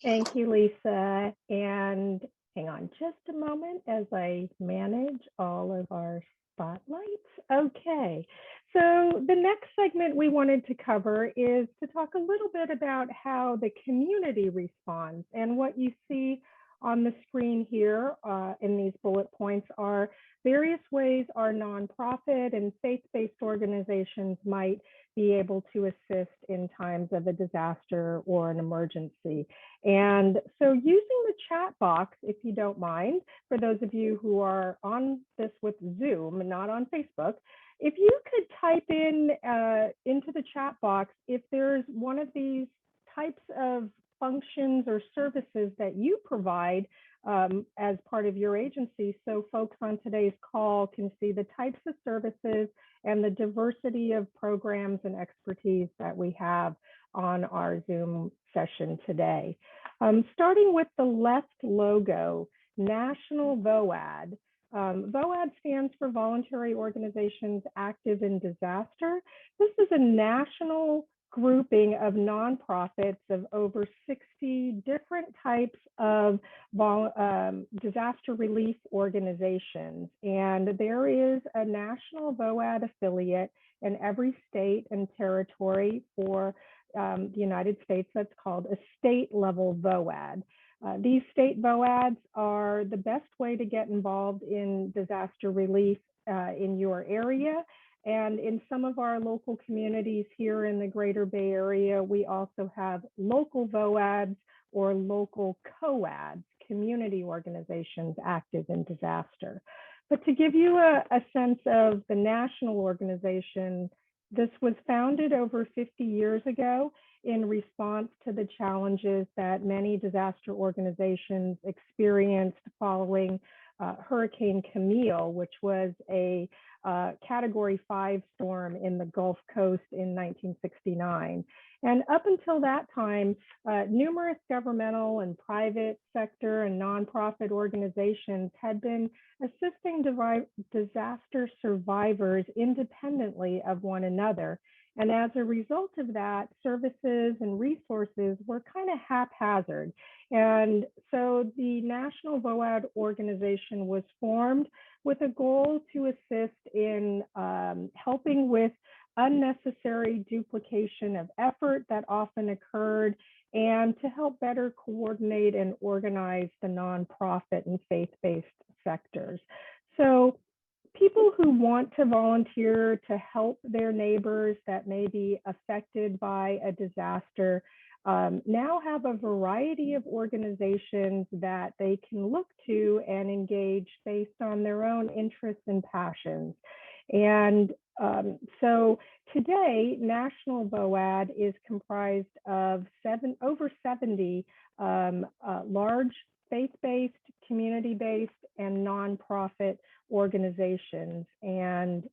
Thank you, Lisa. And hang on just a moment as I manage all of our spotlights. Okay, so the next segment we wanted to cover is to talk a little bit about how the community responds. And what you see on the screen here in these bullet points are various ways our nonprofit and faith-based organizations might be able to assist in times of a disaster or an emergency. And so using the chat box, if you don't mind, for those of you who are on this with Zoom and not on Facebook, if you could type in into the chat box if there's one of these types of functions or services that you provide as part of your agency, so folks on today's call can see the types of services and the diversity of programs and expertise that we have on our Zoom session today. Starting with the left logo, National VOAD. VOAD stands for Voluntary Organizations Active in Disaster. This is a national grouping of nonprofits of over 60 different types of disaster relief organizations. And there is a national VOAD affiliate in every state and territory for the United States that's called a state level VOAD. These state VOADs are the best way to get involved in disaster relief in your area. And in some of our local communities here in the Greater Bay Area, we also have local VOADs or local COADs, community organizations active in disaster. But to give you a sense of the national organization, this was founded over 50 years ago, in response to the challenges that many disaster organizations experienced following Hurricane Camille, which was a Category 5 storm in the Gulf Coast in 1969. And up until that time, numerous governmental and private sector and nonprofit organizations had been assisting disaster survivors independently of one another. And as a result of that, services and resources were kind of haphazard. And so the National VOAD organization was formed with a goal to assist in helping with unnecessary duplication of effort that often occurred, and to help better coordinate and organize the nonprofit and faith-based sectors. So people who want to volunteer to help their neighbors that may be affected by a disaster now have a variety of organizations that they can look to and engage based on their own interests and passions. And so today, National VOAD is comprised of over 70 large faith-based, community-based, and nonprofit organizations. And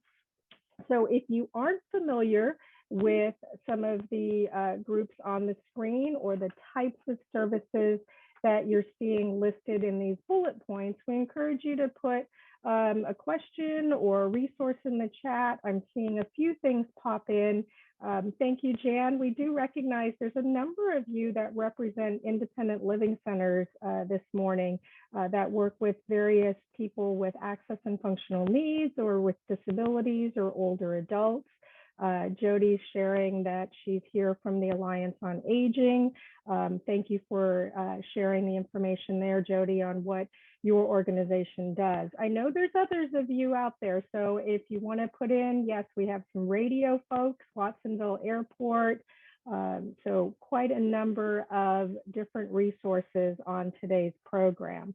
so if you aren't familiar with some of the groups on the screen or the types of services that you're seeing listed in these bullet points, we encourage you to put a question or a resource in the chat. I'm seeing a few things pop in. Thank you, Jan. We do recognize there's a number of you that represent independent living centers this morning that work with various people with access and functional needs or with disabilities or older adults. Jody's sharing that she's here from the Alliance on Aging. Thank you for sharing the information there, Jody, on what your organization does. I know there's others of you out there, so if you want to put in, yes, we have some radio folks, Watsonville Airport, so quite a number of different resources on today's program.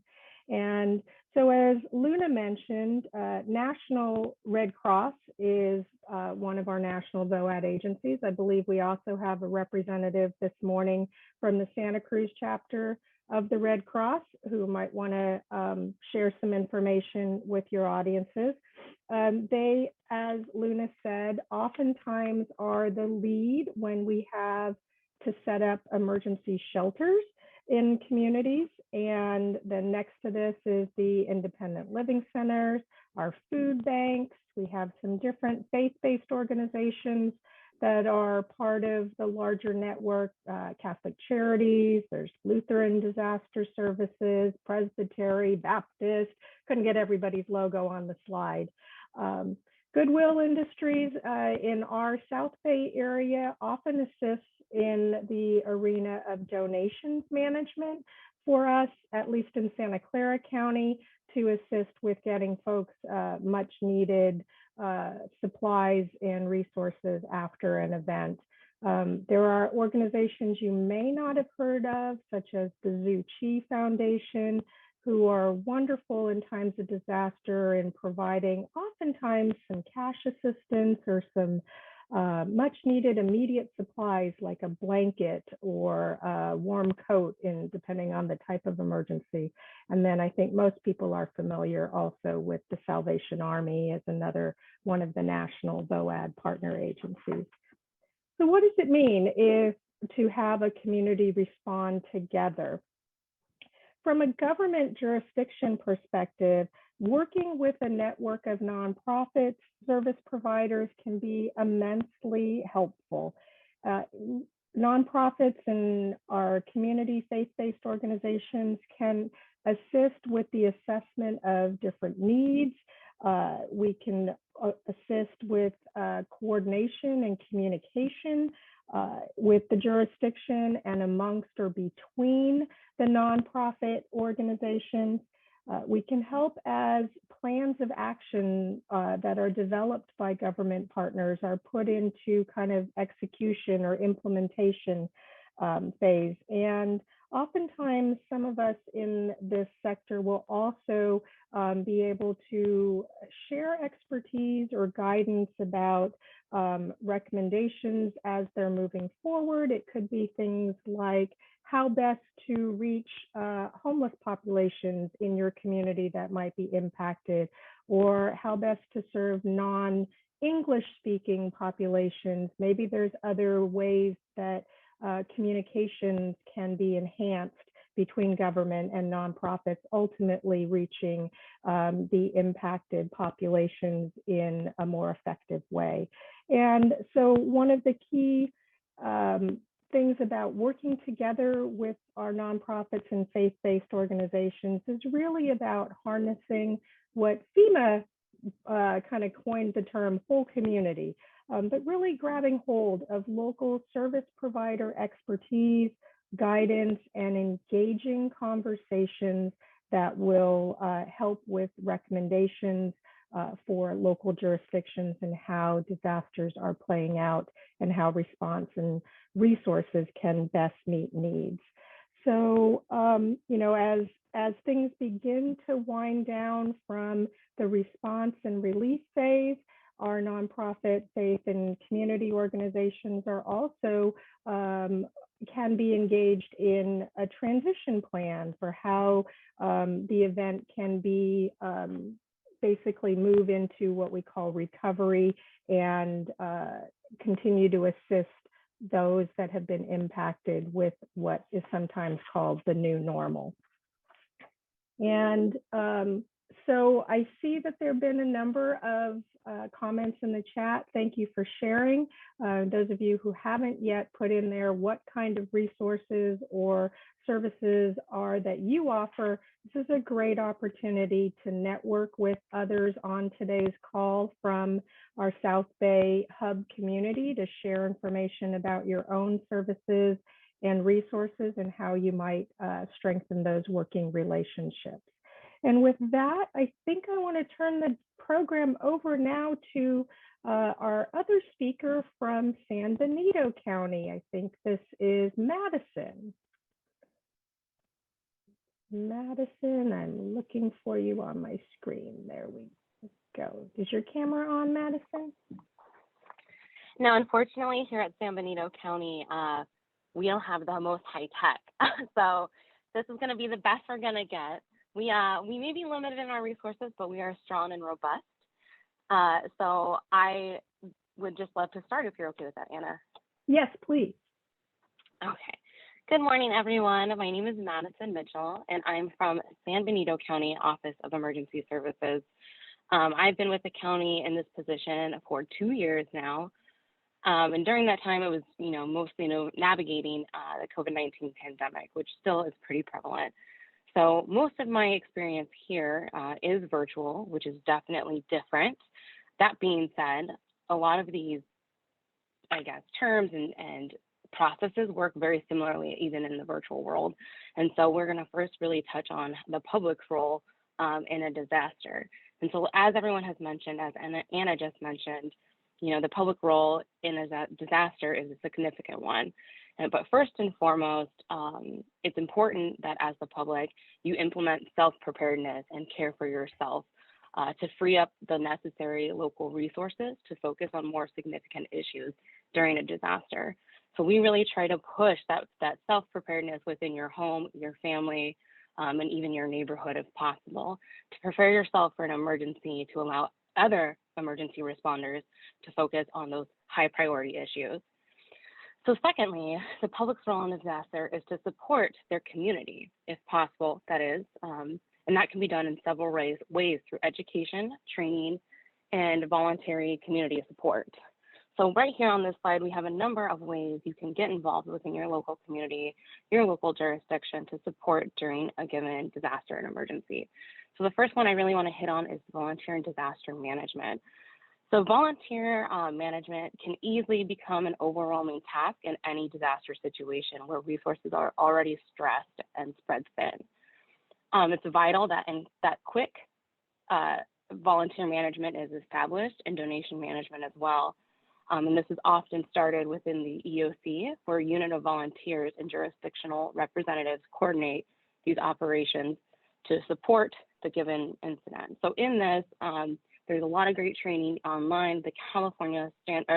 And so as Luna mentioned, National Red Cross is one of our national VOAD agencies. I believe we also have a representative this morning from the Santa Cruz chapter of the Red Cross who might want to share some information with your audiences. They, as Luna said, oftentimes are the lead when we have to set up emergency shelters in communities. And then next to this is the independent living centers, our food banks. We have some different faith-based organizations that are part of the larger network, Catholic Charities, there's Lutheran Disaster Services, Presbytery, Baptist, couldn't get everybody's logo on the slide. Goodwill Industries in our South Bay area often assists in the arena of donations management for us, at least in Santa Clara County, to assist with getting folks much needed supplies and resources after an event. There are organizations you may not have heard of, such as the Zhu Chi Foundation, who are wonderful in times of disaster in providing oftentimes some cash assistance or some much needed immediate supplies like a blanket or a warm coat, depending on the type of emergency. And then I think most people are familiar also with the Salvation Army as another one of the national VOAD partner agencies. So what does it mean to have a community respond together? From a government jurisdiction perspective, working with a network of nonprofits, service providers can be immensely helpful. Nonprofits and our community faith-based organizations can assist with the assessment of different needs. We can assist with coordination and communication with the jurisdiction and amongst or between the nonprofit organizations. We can help as plans of action that are developed by government partners are put into kind of execution or implementation phase. And oftentimes, some of us in this sector will also be able to share expertise or guidance about recommendations as they're moving forward. It could be things like how best to reach homeless populations in your community that might be impacted, or how best to serve non-English speaking populations. Maybe there's other ways that communications can be enhanced between government and nonprofits, ultimately reaching the impacted populations in a more effective way. And so one of the key things about working together with our nonprofits and faith-based organizations is really about harnessing what FEMA kind of coined the term whole community, but really grabbing hold of local service provider expertise, guidance, and engaging conversations that will help with recommendations for local jurisdictions and how disasters are playing out and how response and resources can best meet needs. So, you know, as things begin to wind down from the response and relief phase, our nonprofit, faith, and community organizations are also can be engaged in a transition plan for how the event can be basically move into what we call recovery and continue to assist those that have been impacted with what is sometimes called the new normal. And so I see that there have been a number of comments in the chat. Thank you for sharing. Those of you who haven't yet put in there what kind of resources or services are that you offer, this is a great opportunity to network with others on today's call from our South Bay Hub community to share information about your own services and resources and how you might strengthen those working relationships. And with that, I think I want to turn the program over now to our other speaker from San Benito County. I think this is Madison. Madison, I'm looking for you on my screen. There we go. Is your camera on, Madison? No, unfortunately, here at San Benito County, we don't have the most high tech. So this is going to be the best we're going to get. We may be limited in our resources, but we are strong and robust. So I would just love to start if you're okay with that, Anna. Yes, please. Okay. Good morning, everyone. My name is Madison Mitchell, and I'm from San Benito County Office of Emergency Services. I've been with the county in this position for 2 years now. And during that time, it was, mostly navigating the COVID-19 pandemic, which still is pretty prevalent. So most of my experience here is virtual, which is definitely different. That being said, a lot of these, terms and processes work very similarly even in the virtual world. And so we're going to first really touch on the public's role in a disaster. And so as everyone has mentioned, as Anna just mentioned, the public role in a disaster is a significant one. But first and foremost, it's important that as the public, you implement self-preparedness and care for yourself to free up the necessary local resources to focus on more significant issues during a disaster. So we really try to push that self-preparedness within your home, your family, and even your neighborhood if possible, to prepare yourself for an emergency to allow other emergency responders to focus on those high priority issues. So secondly, the public's role in a disaster is to support their community, if possible, that is, and that can be done in several ways through education, training, and voluntary community support. So right here on this slide, we have a number of ways you can get involved within your local community, your local jurisdiction to support during a given disaster and emergency. So the first one I really want to hit on is volunteer and disaster management. So volunteer management can easily become an overwhelming task in any disaster situation where resources are already stressed and spread thin. It's vital that quick volunteer management is established and donation management as well. And this is often started within the EOC, where a unit of volunteers and jurisdictional representatives coordinate these operations to support the given incident. So in this, There's a lot of great training online. The California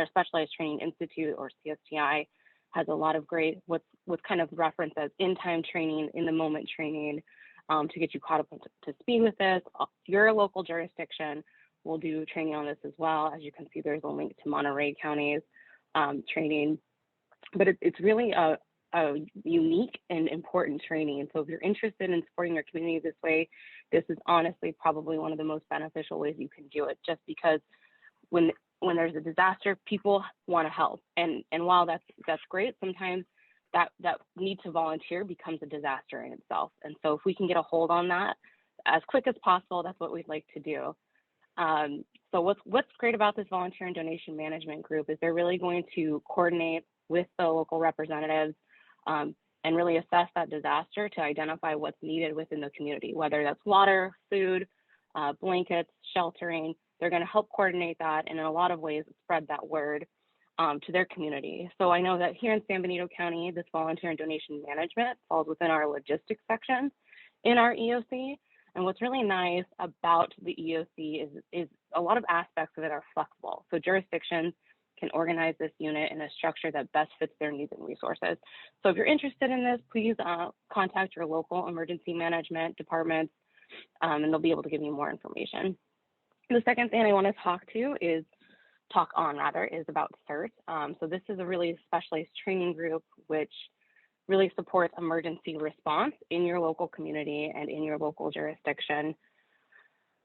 Specialized Training Institute, or CSTI, has a lot of great what's kind of referenced as in-time training, in-the-moment training, to get you caught up to speed with this. Your local jurisdiction will do training on this as well. As you can see, there's a link to Monterey County's training, but it's really a unique and important training. And so if you're interested in supporting your community this way, this is honestly probably one of the most beneficial ways you can do it, just because when there's a disaster, people want to help. And while that's great, sometimes that need to volunteer becomes a disaster in itself. And so if we can get a hold on that as quick as possible, that's what we'd like to do. So what's great about this volunteer and donation management group is they're really going to coordinate with the local representatives and really assess that disaster to identify what's needed within the community, whether that's water, food, blankets, sheltering. They're going to help coordinate that, and in a lot of ways spread that word to their community. So I know that here in San Benito County, this volunteer and donation management falls within our logistics section in our EOC. And what's really nice about the EOC is a lot of aspects of it are flexible. So jurisdictions can organize this unit in a structure that best fits their needs and resources. So if you're interested in this, please contact your local emergency management departments, and they'll be able to give you more information. The second thing I want to talk on is about CERT. So this is a really specialized training group which really supports emergency response in your local community and in your local jurisdiction.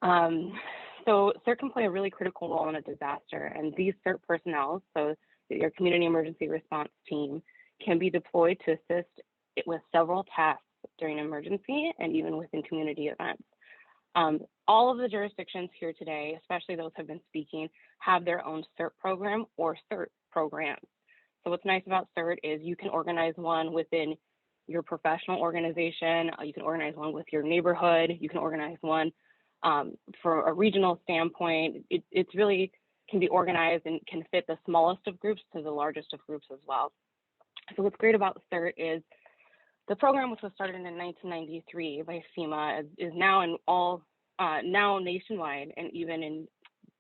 So CERT can play a really critical role in a disaster, and these CERT personnel, so your community emergency response team, can be deployed to assist with several tasks during an emergency and even within community events. All of the jurisdictions here today, especially those who have been speaking, have their own CERT program or CERT programs. So what's nice about CERT is you can organize one within your professional organization, you can organize one with your neighborhood, you can organize one for a regional standpoint. It's really can be organized and can fit the smallest of groups to the largest of groups as well. So what's great about CERT is the program, which was started in 1993 by FEMA, is now in now nationwide and even in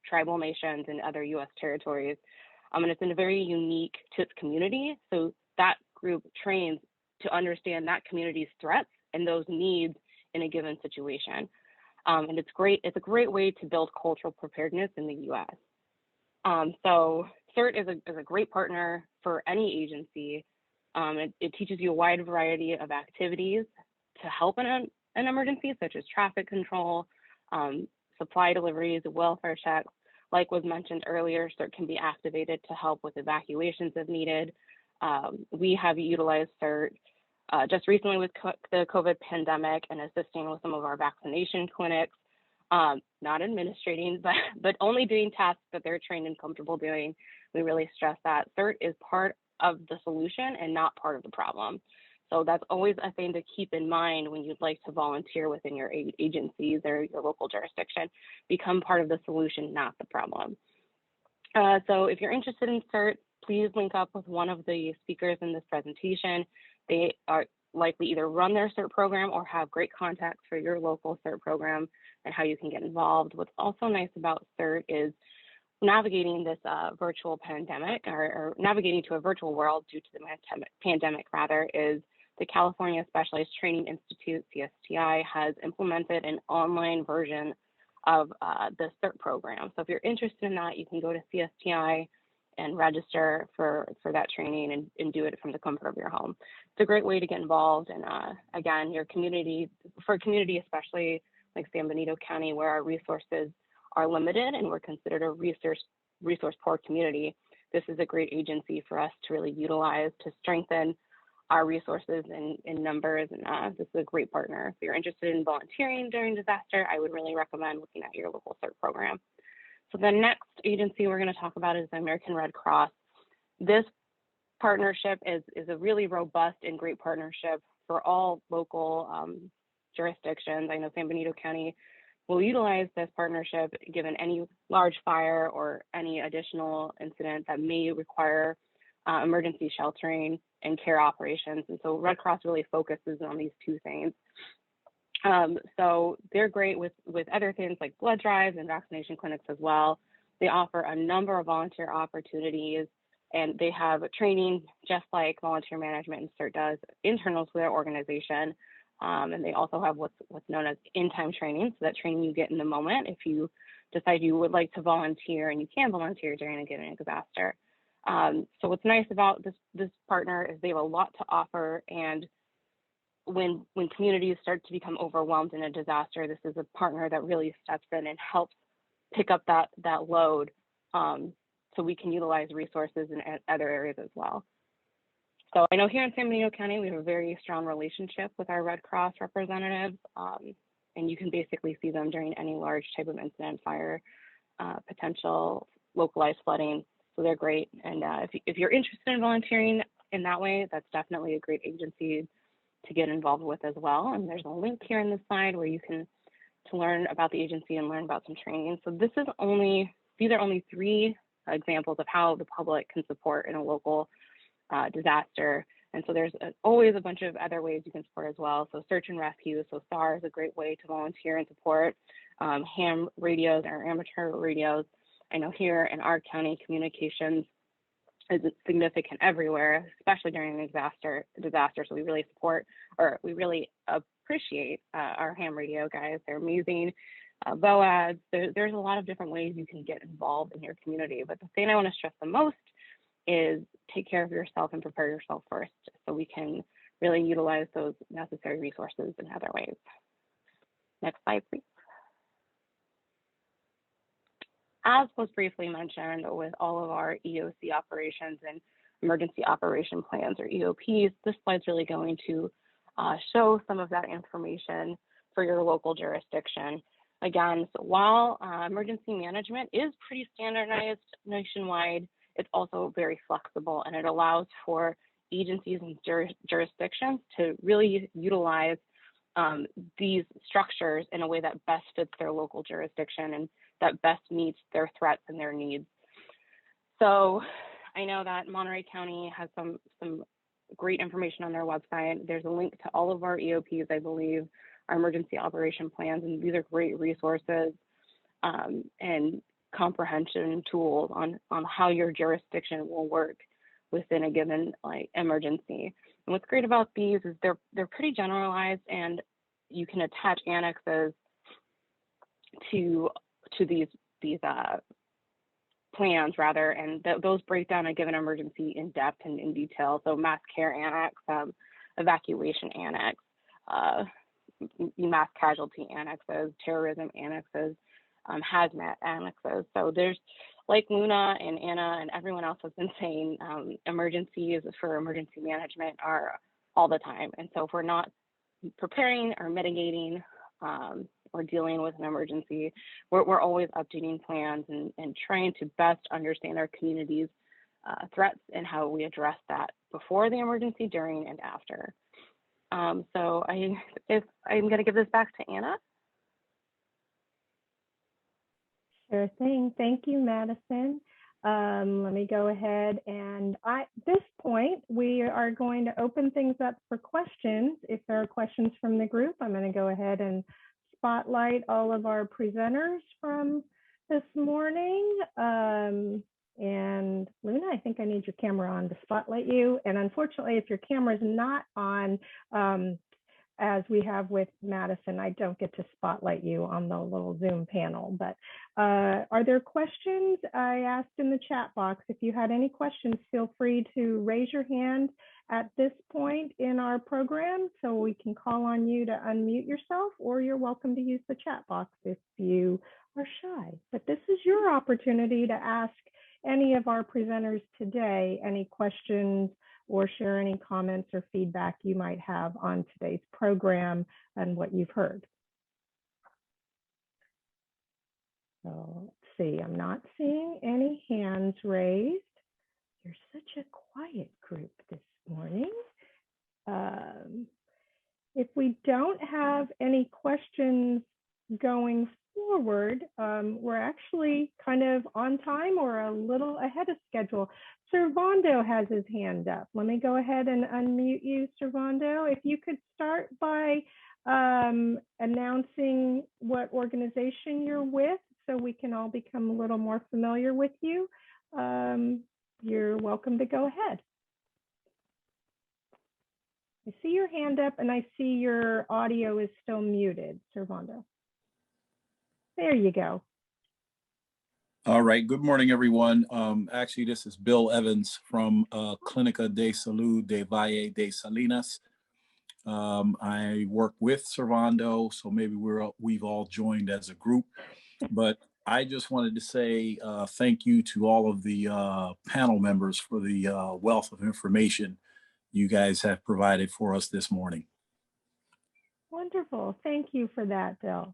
tribal nations and other U.S. territories. And it's in a very unique to its community. So that group trains to understand that community's threats and those needs in a given situation. And it's great. It's a great way to build cultural preparedness in the U.S. So CERT is a great partner for any agency. It teaches you a wide variety of activities to help in an emergency, such as traffic control, supply deliveries, welfare checks. Like was mentioned earlier, CERT can be activated to help with evacuations if needed. We have utilized CERT just recently with the COVID pandemic and assisting with some of our vaccination clinics, not administrating, but only doing tasks that they're trained and comfortable doing. We really stress that CERT is part of the solution and not part of the problem. So that's always a thing to keep in mind when you'd like to volunteer within your agencies or your local jurisdiction. Become part of the solution, not the problem. So if you're interested in CERT, please link up with one of the speakers in this presentation. They are likely either run their CERT program or have great contacts for your local CERT program and how you can get involved. What's also nice about CERT is navigating this virtual pandemic or navigating to a virtual world due to the pandemic is the California Specialized Training Institute, CSTI, has implemented an online version of the CERT program. So if you're interested in that, you can go to CSTI and register for that training and do it from the comfort of your home. It's a great way to get involved. And again, your community, for a community especially like San Benito County, where our resources are limited and we're considered a resource poor community, this is a great agency for us to really utilize to strengthen our resources in numbers, and this is a great partner. If you're interested in volunteering during disaster, I would really recommend looking at your local CERT program. So the next agency we're going to talk about is the American Red Cross. This partnership is a really robust and great partnership for all local jurisdictions. I know San Benito County will utilize this partnership given any large fire or any additional incident that may require emergency sheltering and care operations. And so Red Cross really focuses on these two things. So they're great with other things like blood drives and vaccination clinics as well. They offer a number of volunteer opportunities, and they have training just like volunteer management and CERT does, internal to their organization. And they also have what's known as in-time training, so that training you get in the moment if you decide you would like to volunteer, and you can volunteer during a given disaster. So what's nice about this partner is they have a lot to offer, and when communities start to become overwhelmed in a disaster, this is a partner that really steps in and helps pick up that load, so we can utilize resources in other areas as well. So I know here in San Benito County, we have a very strong relationship with our Red Cross representatives, and you can basically see them during any large type of incident, fire, potential localized flooding. So they're great. And if you're interested in volunteering in that way, that's definitely a great agency to get involved with as well. And there's a link here in the slide where you can to learn about the agency and learn about some training. So these are only 3 examples of how the public can support in a local disaster. And so there's always a bunch of other ways you can support as well. So search and rescue, so SAR is a great way to volunteer and support. Ham radios or amateur radios. I know here in our county, communications is significant everywhere, especially during an disaster. So we really support, or we really appreciate our ham radio guys. They're amazing. BOADs, there's a lot of different ways you can get involved in your community. But the thing I want to stress the most is take care of yourself and prepare yourself first, so we can really utilize those necessary resources in other ways. Next slide, please. As was briefly mentioned, with all of our EOC operations and emergency operation plans, or EOPs, this slide's really going to show some of that information for your local jurisdiction. Again, so while emergency management is pretty standardized nationwide, it's also very flexible, and it allows for agencies and jurisdictions to really utilize these structures in a way that best fits their local jurisdiction and that best meets their threats and their needs. So I know that Monterey County has some great information on their website. There's a link to all of our EOPs, I believe, our emergency operation plans, and these are great resources and comprehension tools on how your jurisdiction will work within a given emergency. And what's great about these is they're pretty generalized, and you can attach annexes to these plans rather, and those break down a given emergency in depth and in detail. So mass care annex, evacuation annex, mass casualty annexes, terrorism annexes, hazmat annexes. So there's, like Luna and Anna and everyone else has been saying, emergencies for emergency management are all the time. And so if we're not preparing or mitigating or dealing with an emergency, we're always updating plans and trying to best understand our community's threats and how we address that before the emergency, during, and after. So I'm going to give this back to Anna. Sure thing. Thank you, Madison. Let me go ahead, and at this point, we are going to open things up for questions. If there are questions from the group, I'm going to go ahead and spotlight all of our presenters from this morning. And Luna, I think I need your camera on to spotlight you. And unfortunately, if your camera is not on, as we have with Madison, I don't get to spotlight you on the little Zoom panel. But are there questions? I asked in the chat box. If you had any questions, feel free to raise your hand at this point in our program so we can call on you to unmute yourself, or you're welcome to use the chat box if you are shy. But this is your opportunity to ask any of our presenters today any questions or share any comments or feedback you might have on today's program and what you've heard. So let's see, I'm not seeing any hands raised. You're such a quiet group this morning. If we don't have any questions going forward, we're actually kind of on time or a little ahead of schedule. Servando has his hand up. Let me go ahead and unmute you, Servando. If you could start by announcing what organization you're with so we can all become a little more familiar with you, you're welcome to go ahead. I see your hand up and I see your audio is still muted, Servando. There you go. All right. Good morning, everyone. Actually, this is Bill Evans from Clínica de Salud de Valle de Salinas. I work with Servando, so maybe we've all joined as a group. But I just wanted to say thank you to all of the panel members for the wealth of information you guys have provided for us this morning. Wonderful. Thank you for that, Bill.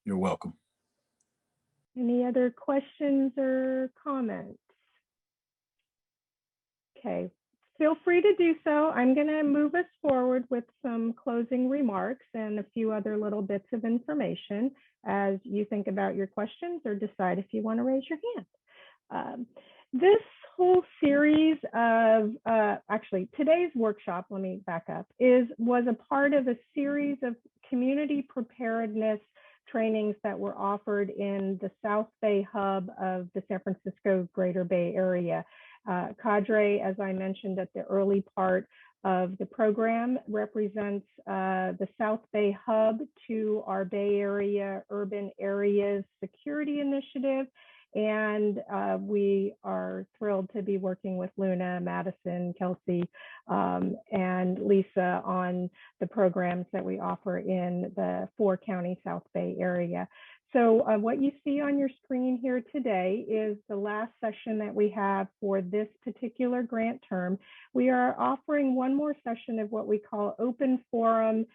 You're welcome. Any other questions or comments? Okay, feel free to do so. I'm going to move us forward with some closing remarks and a few other little bits of information as you think about your questions or decide if you want to raise your hand. This whole series of, actually today's workshop, let me back up, was a part of a series of community preparedness trainings that were offered in the South Bay hub of the San Francisco Greater Bay Area. CADRE, as I mentioned at the early part of the program, represents the South Bay hub to our Bay Area Urban Areas Security Initiative. And we are thrilled to be working with Luna, Madison, Kelsey, and Lisa on the programs that we offer in the 4-county South Bay area. So what you see on your screen here today is the last session that we have for this particular grant term. We are offering one more session of what we call open forum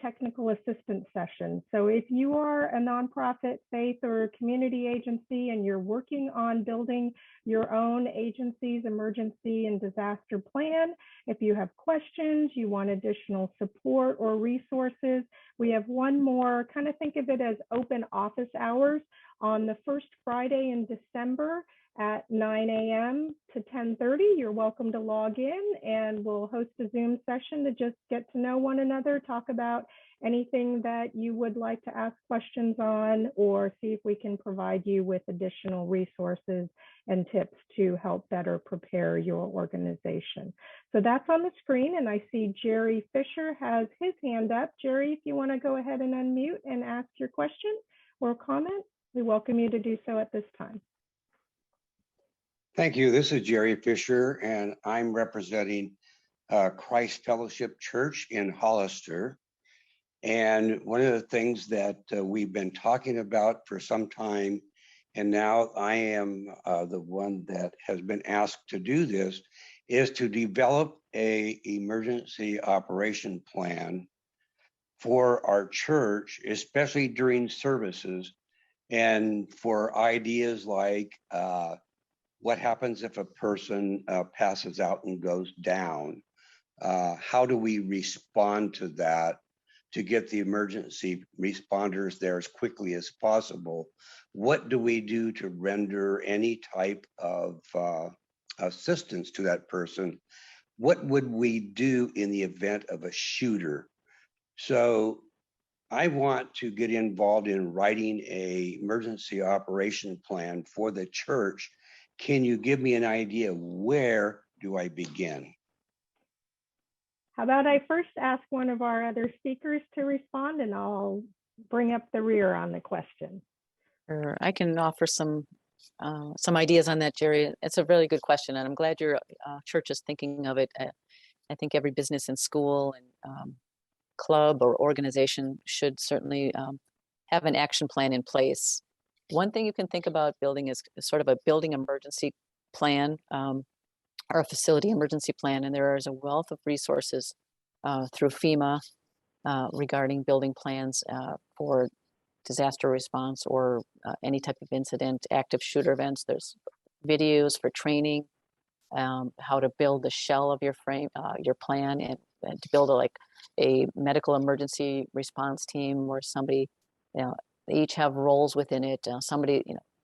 technical assistance session. So if you are a nonprofit, faith, or community agency and you're working on building your own agency's emergency and disaster plan, if you have questions, you want additional support or resources, we have one more, kind of think of it as open office hours on the first Friday in December at 9 a.m. to 10:30. You're welcome to log in and we'll host a Zoom session to just get to know one another, talk about anything that you would like to ask questions on, or see if we can provide you with additional resources and tips to help better prepare your organization. So that's on the screen, and I see Jerry Fisher has his hand up. Jerry, if you want to go ahead and unmute and ask your question or comment, we welcome you to do so at this time. Thank you. This is Jerry Fisher, and I'm representing Christ Fellowship Church in Hollister. And one of the things that we've been talking about for some time, and now I am the one that has been asked to do this, is to develop an emergency operation plan for our church, especially during services, and for ideas like what happens if a person passes out and goes down? How do we respond to that to get the emergency responders there as quickly as possible? What do we do to render any type of assistance to that person? What would we do in the event of a shooter? So I want to get involved in writing an emergency operation plan for the church. Can you give me an idea, where do I begin? How about I first ask one of our other speakers to respond, and I'll bring up the rear on the question. Sure. I can offer some ideas on that, Jerry. It's a really good question, and I'm glad your church is thinking of it. I think every business and school and club or organization should certainly have an action plan in place. One thing you can think about building is sort of a building emergency plan or a facility emergency plan, and there is a wealth of resources through FEMA regarding building plans for disaster response or any type of incident, active shooter events. There's videos for training, how to build the shell of your frame, your plan, and to build a medical emergency response team where somebody, they each have roles within it. Somebody,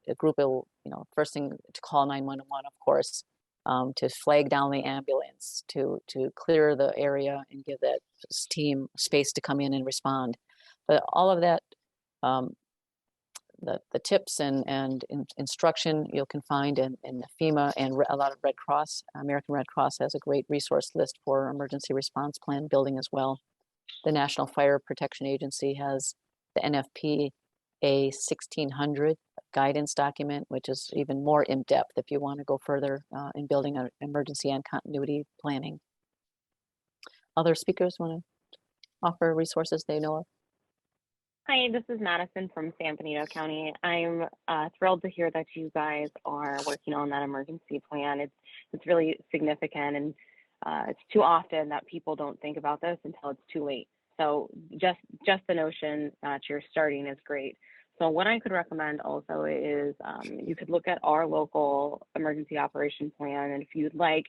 a group will, first thing to call 911, of course, to flag down the ambulance, to clear the area and give that team space to come in and respond. But all of that, the tips and instruction you can find in the FEMA, and a lot of Red Cross. American Red Cross has a great resource list for emergency response plan building as well. The National Fire Protection Agency has the NFPA 1600 guidance document, which is even more in depth if you want to go further in building an emergency and continuity planning. Other speakers want to offer resources they know of? Hi, this is Madison from San Benito County. I'm thrilled to hear that you guys are working on that emergency plan. It's really significant, and it's too often that people don't think about this until it's too late. So just the notion that you're starting is great. So what I could recommend also is you could look at our local emergency operation plan, and if you'd like,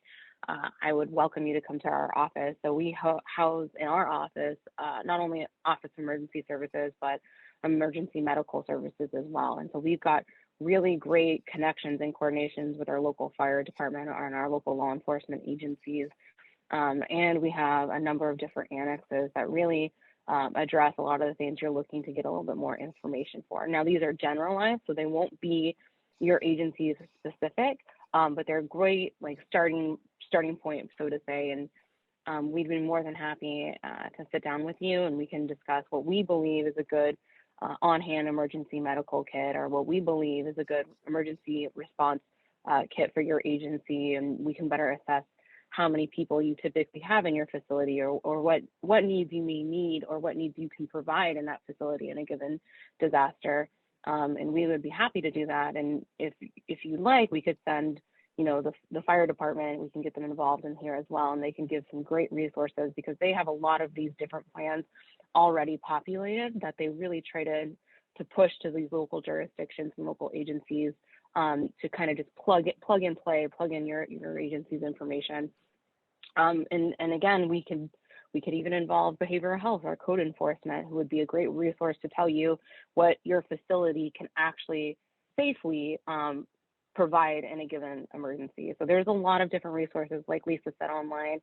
I would welcome you to come to our office. So we house in our office, not only Office of Emergency Services, but emergency medical services as well. And so we've got really great connections and coordinations with our local fire department and our local law enforcement agencies. And we have a number of different annexes that really address a lot of the things you're looking to get a little bit more information for. Now, these are generalized, so they won't be your agency's specific, but they're great, like starting point, so to say. And we'd be more than happy to sit down with you, and we can discuss what we believe is a good on-hand emergency medical kit, or what we believe is a good emergency response kit for your agency, and we can better assess how many people you typically have in your facility, or what needs you may need, or what needs you can provide in that facility in a given disaster. And we would be happy to do that. And if you'd like, we could send, the fire department, we can get them involved in here as well, and they can give some great resources, because they have a lot of these different plans already populated that they really try to push to these local jurisdictions and local agencies to kind of just plug in your agency's information. And again, we could even involve behavioral health or code enforcement, who would be a great resource to tell you what your facility can actually safely provide in a given emergency. So there's a lot of different resources, like Lisa said, online.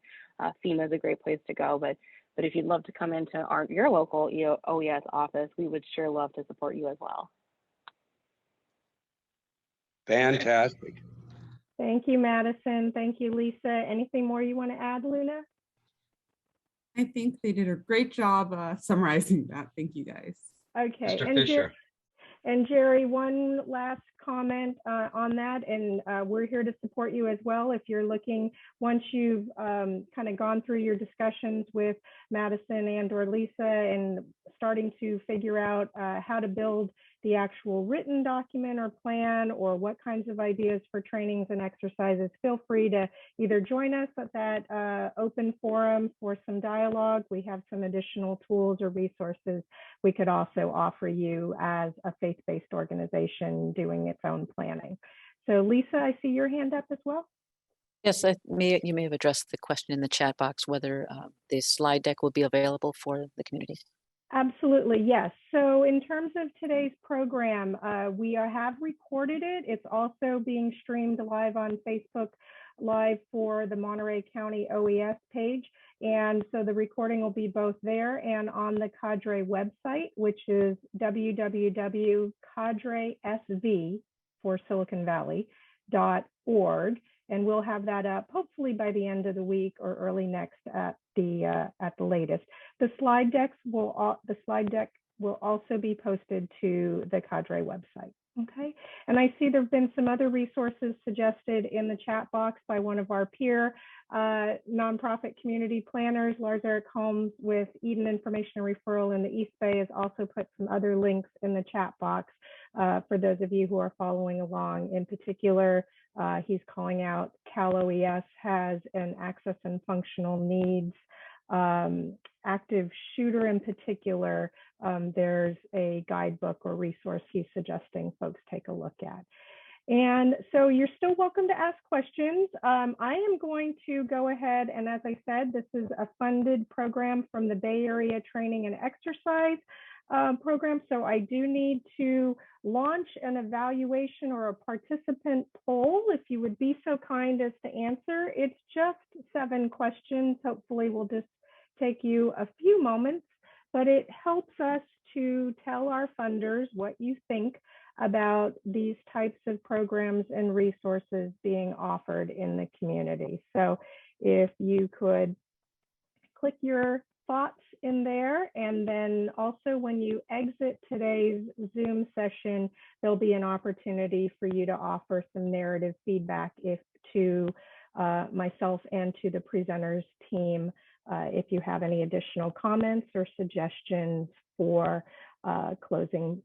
FEMA is a great place to go, but if you'd love to come into your local OES office, we would sure love to support you as well. Fantastic. Thank you, Madison. Thank you, Lisa. Anything more you want to add, Luna? I think they did a great job summarizing that. Thank you, guys. Okay. Mr. Fisher. And Jerry, one last comment on that, and we're here to support you as well. If you're looking, once you've kind of gone through your discussions with Madison and or Lisa and starting to figure out how to build the actual written document or plan, or what kinds of ideas for trainings and exercises, feel free to either join us at that open forum for some dialogue. We have some additional tools or resources we could also offer you as a faith-based organization doing its own planning. So Lisa, I see your hand up as well. Yes, you may have addressed the question in the chat box, whether the slide deck will be available for the community. Absolutely, yes. So in terms of today's program, we have recorded it. It's also being streamed live on Facebook Live for the Monterey County OES page. And so the recording will be both there and on the CADRE website, which is www.cadresv for Silicon Valley.org. And we'll have that up hopefully by the end of the week or early next at the latest. The slide deck will also be posted to the CADRE website. Okay, and I see there have been some other resources suggested in the chat box by one of our peer nonprofit community planners, Lars Eric Holmes with Eden Information and Referral in the East Bay, has also put some other links in the chat box for those of you who are following along. In particular, he's calling out Cal OES has an access and functional needs active shooter in particular. There's a guidebook or resource he's suggesting folks take a look at. And so you're still welcome to ask questions. I am going to go ahead, and as I said, this is a funded program from the Bay Area Training and Exercise program. So I do need to launch an evaluation or a participant poll. If you would be so kind as to answer, it's just 7 questions. Hopefully we'll just take you a few moments, but it helps us to tell our funders what you think about these types of programs and resources being offered in the community. So if you could click your thoughts in there, and then also when you exit today's Zoom session, there'll be an opportunity for you to offer some narrative feedback to myself and to the presenters team if you have any additional comments or suggestions for closing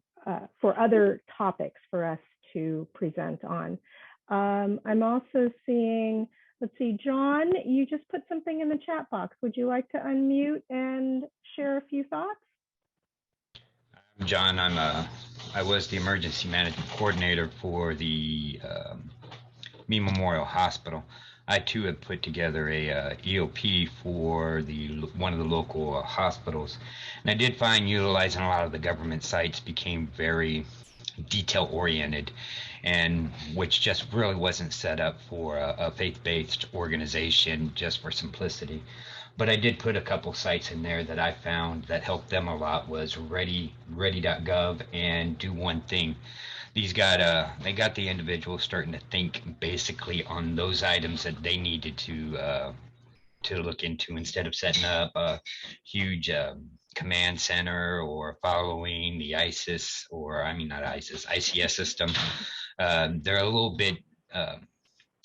for other topics for us to present on. I'm also seeing, let's see, John, you just put something in the chat box. Would you like to unmute and share a few thoughts? John, I was the emergency management coordinator for the Me Memorial Hospital. I too have put together a EOP for one of the local hospitals, and I did find utilizing a lot of the government sites became very detail oriented, and which just really wasn't set up for a faith-based organization just for simplicity. But I did put a couple sites in there that I found that helped them a lot was ready.gov and Do One Thing. These they got the individuals starting to think basically on those items that they needed to look into instead of setting up a huge command center or following the ISIS or I mean not ISIS ICS system. They're a little bit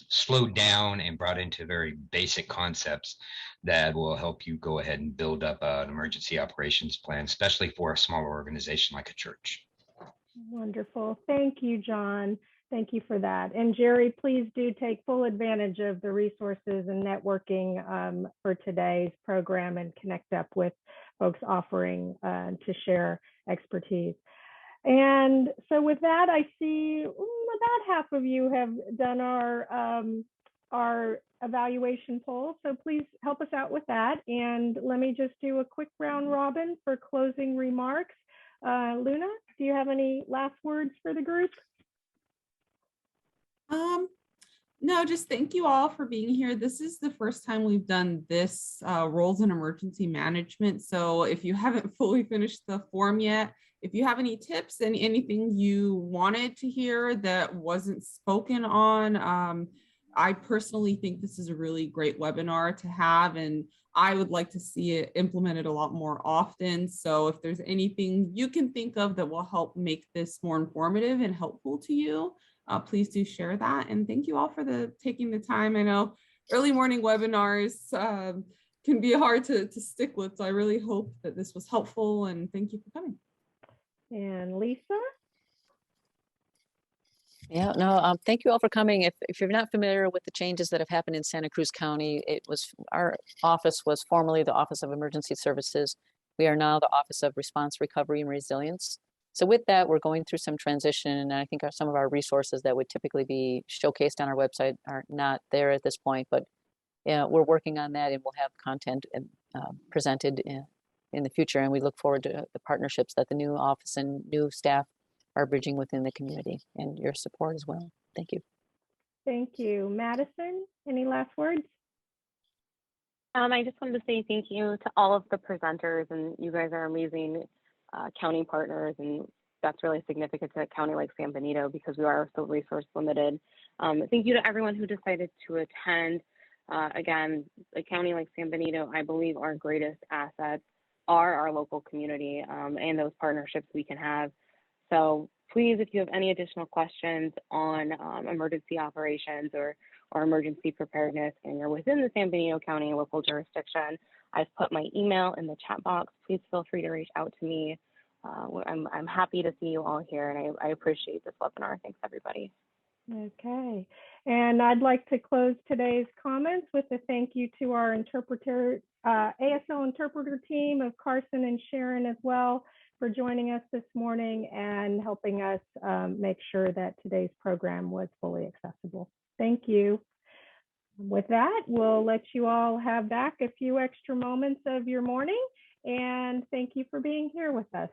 slowed down and brought into very basic concepts that will help you go ahead and build up an emergency operations plan, especially for a smaller organization like a church. Wonderful. Thank you, John. Thank you for that. And Jerry, please do take full advantage of the resources and networking for today's program and connect up with folks offering to share expertise. And so with that, I see about half of you have done our evaluation poll. So please help us out with that. And let me just do a quick round robin for closing remarks. Luna, do you have any last words for the group? No, just thank you all for being here. This is the first time we've done this roles in emergency management. So if you haven't fully finished the form yet, if you have any tips and anything you wanted to hear that wasn't spoken on, I personally think this is a really great webinar to have, and I would like to see it implemented a lot more often. So if there's anything you can think of that will help make this more informative and helpful to you, please do share that. And thank you all for taking the time. I know early morning webinars can be hard to stick with, so I really hope that this was helpful, and thank you for coming. And Lisa? Yeah, no, thank you all for coming. If you're not familiar with the changes that have happened in Santa Cruz County, our office was formerly the Office of Emergency Services. We are now the Office of Response, Recovery, and Resilience. So with that, we're going through some transition, and I think some of our resources that would typically be showcased on our website are not there at this point, but we're working on that, and we'll have content presented in the future, and we look forward to the partnerships that the new office and new staff are bridging within the community, and your support as well. Thank you. Thank you. Madison, any last words? I just wanted to say thank you to all of the presenters, and you guys are amazing county partners, and that's really significant to a county like San Benito because we are so resource limited. Thank you to everyone who decided to attend. Again, a county like San Benito, I believe our greatest assets are our local community and those partnerships we can have. So please, if you have any additional questions on emergency operations or emergency preparedness and you're within the San Benito County local jurisdiction, I've put my email in the chat box. Please feel free to reach out to me. I'm happy to see you all here, and I appreciate this webinar. Thanks, everybody. Okay, and I'd like to close today's comments with a thank you to our ASL interpreter team of Carson and Sharon as well for joining us this morning and helping us make sure that today's program was fully accessible. Thank you. With that, we'll let you all have back a few extra moments of your morning, and thank you for being here with us.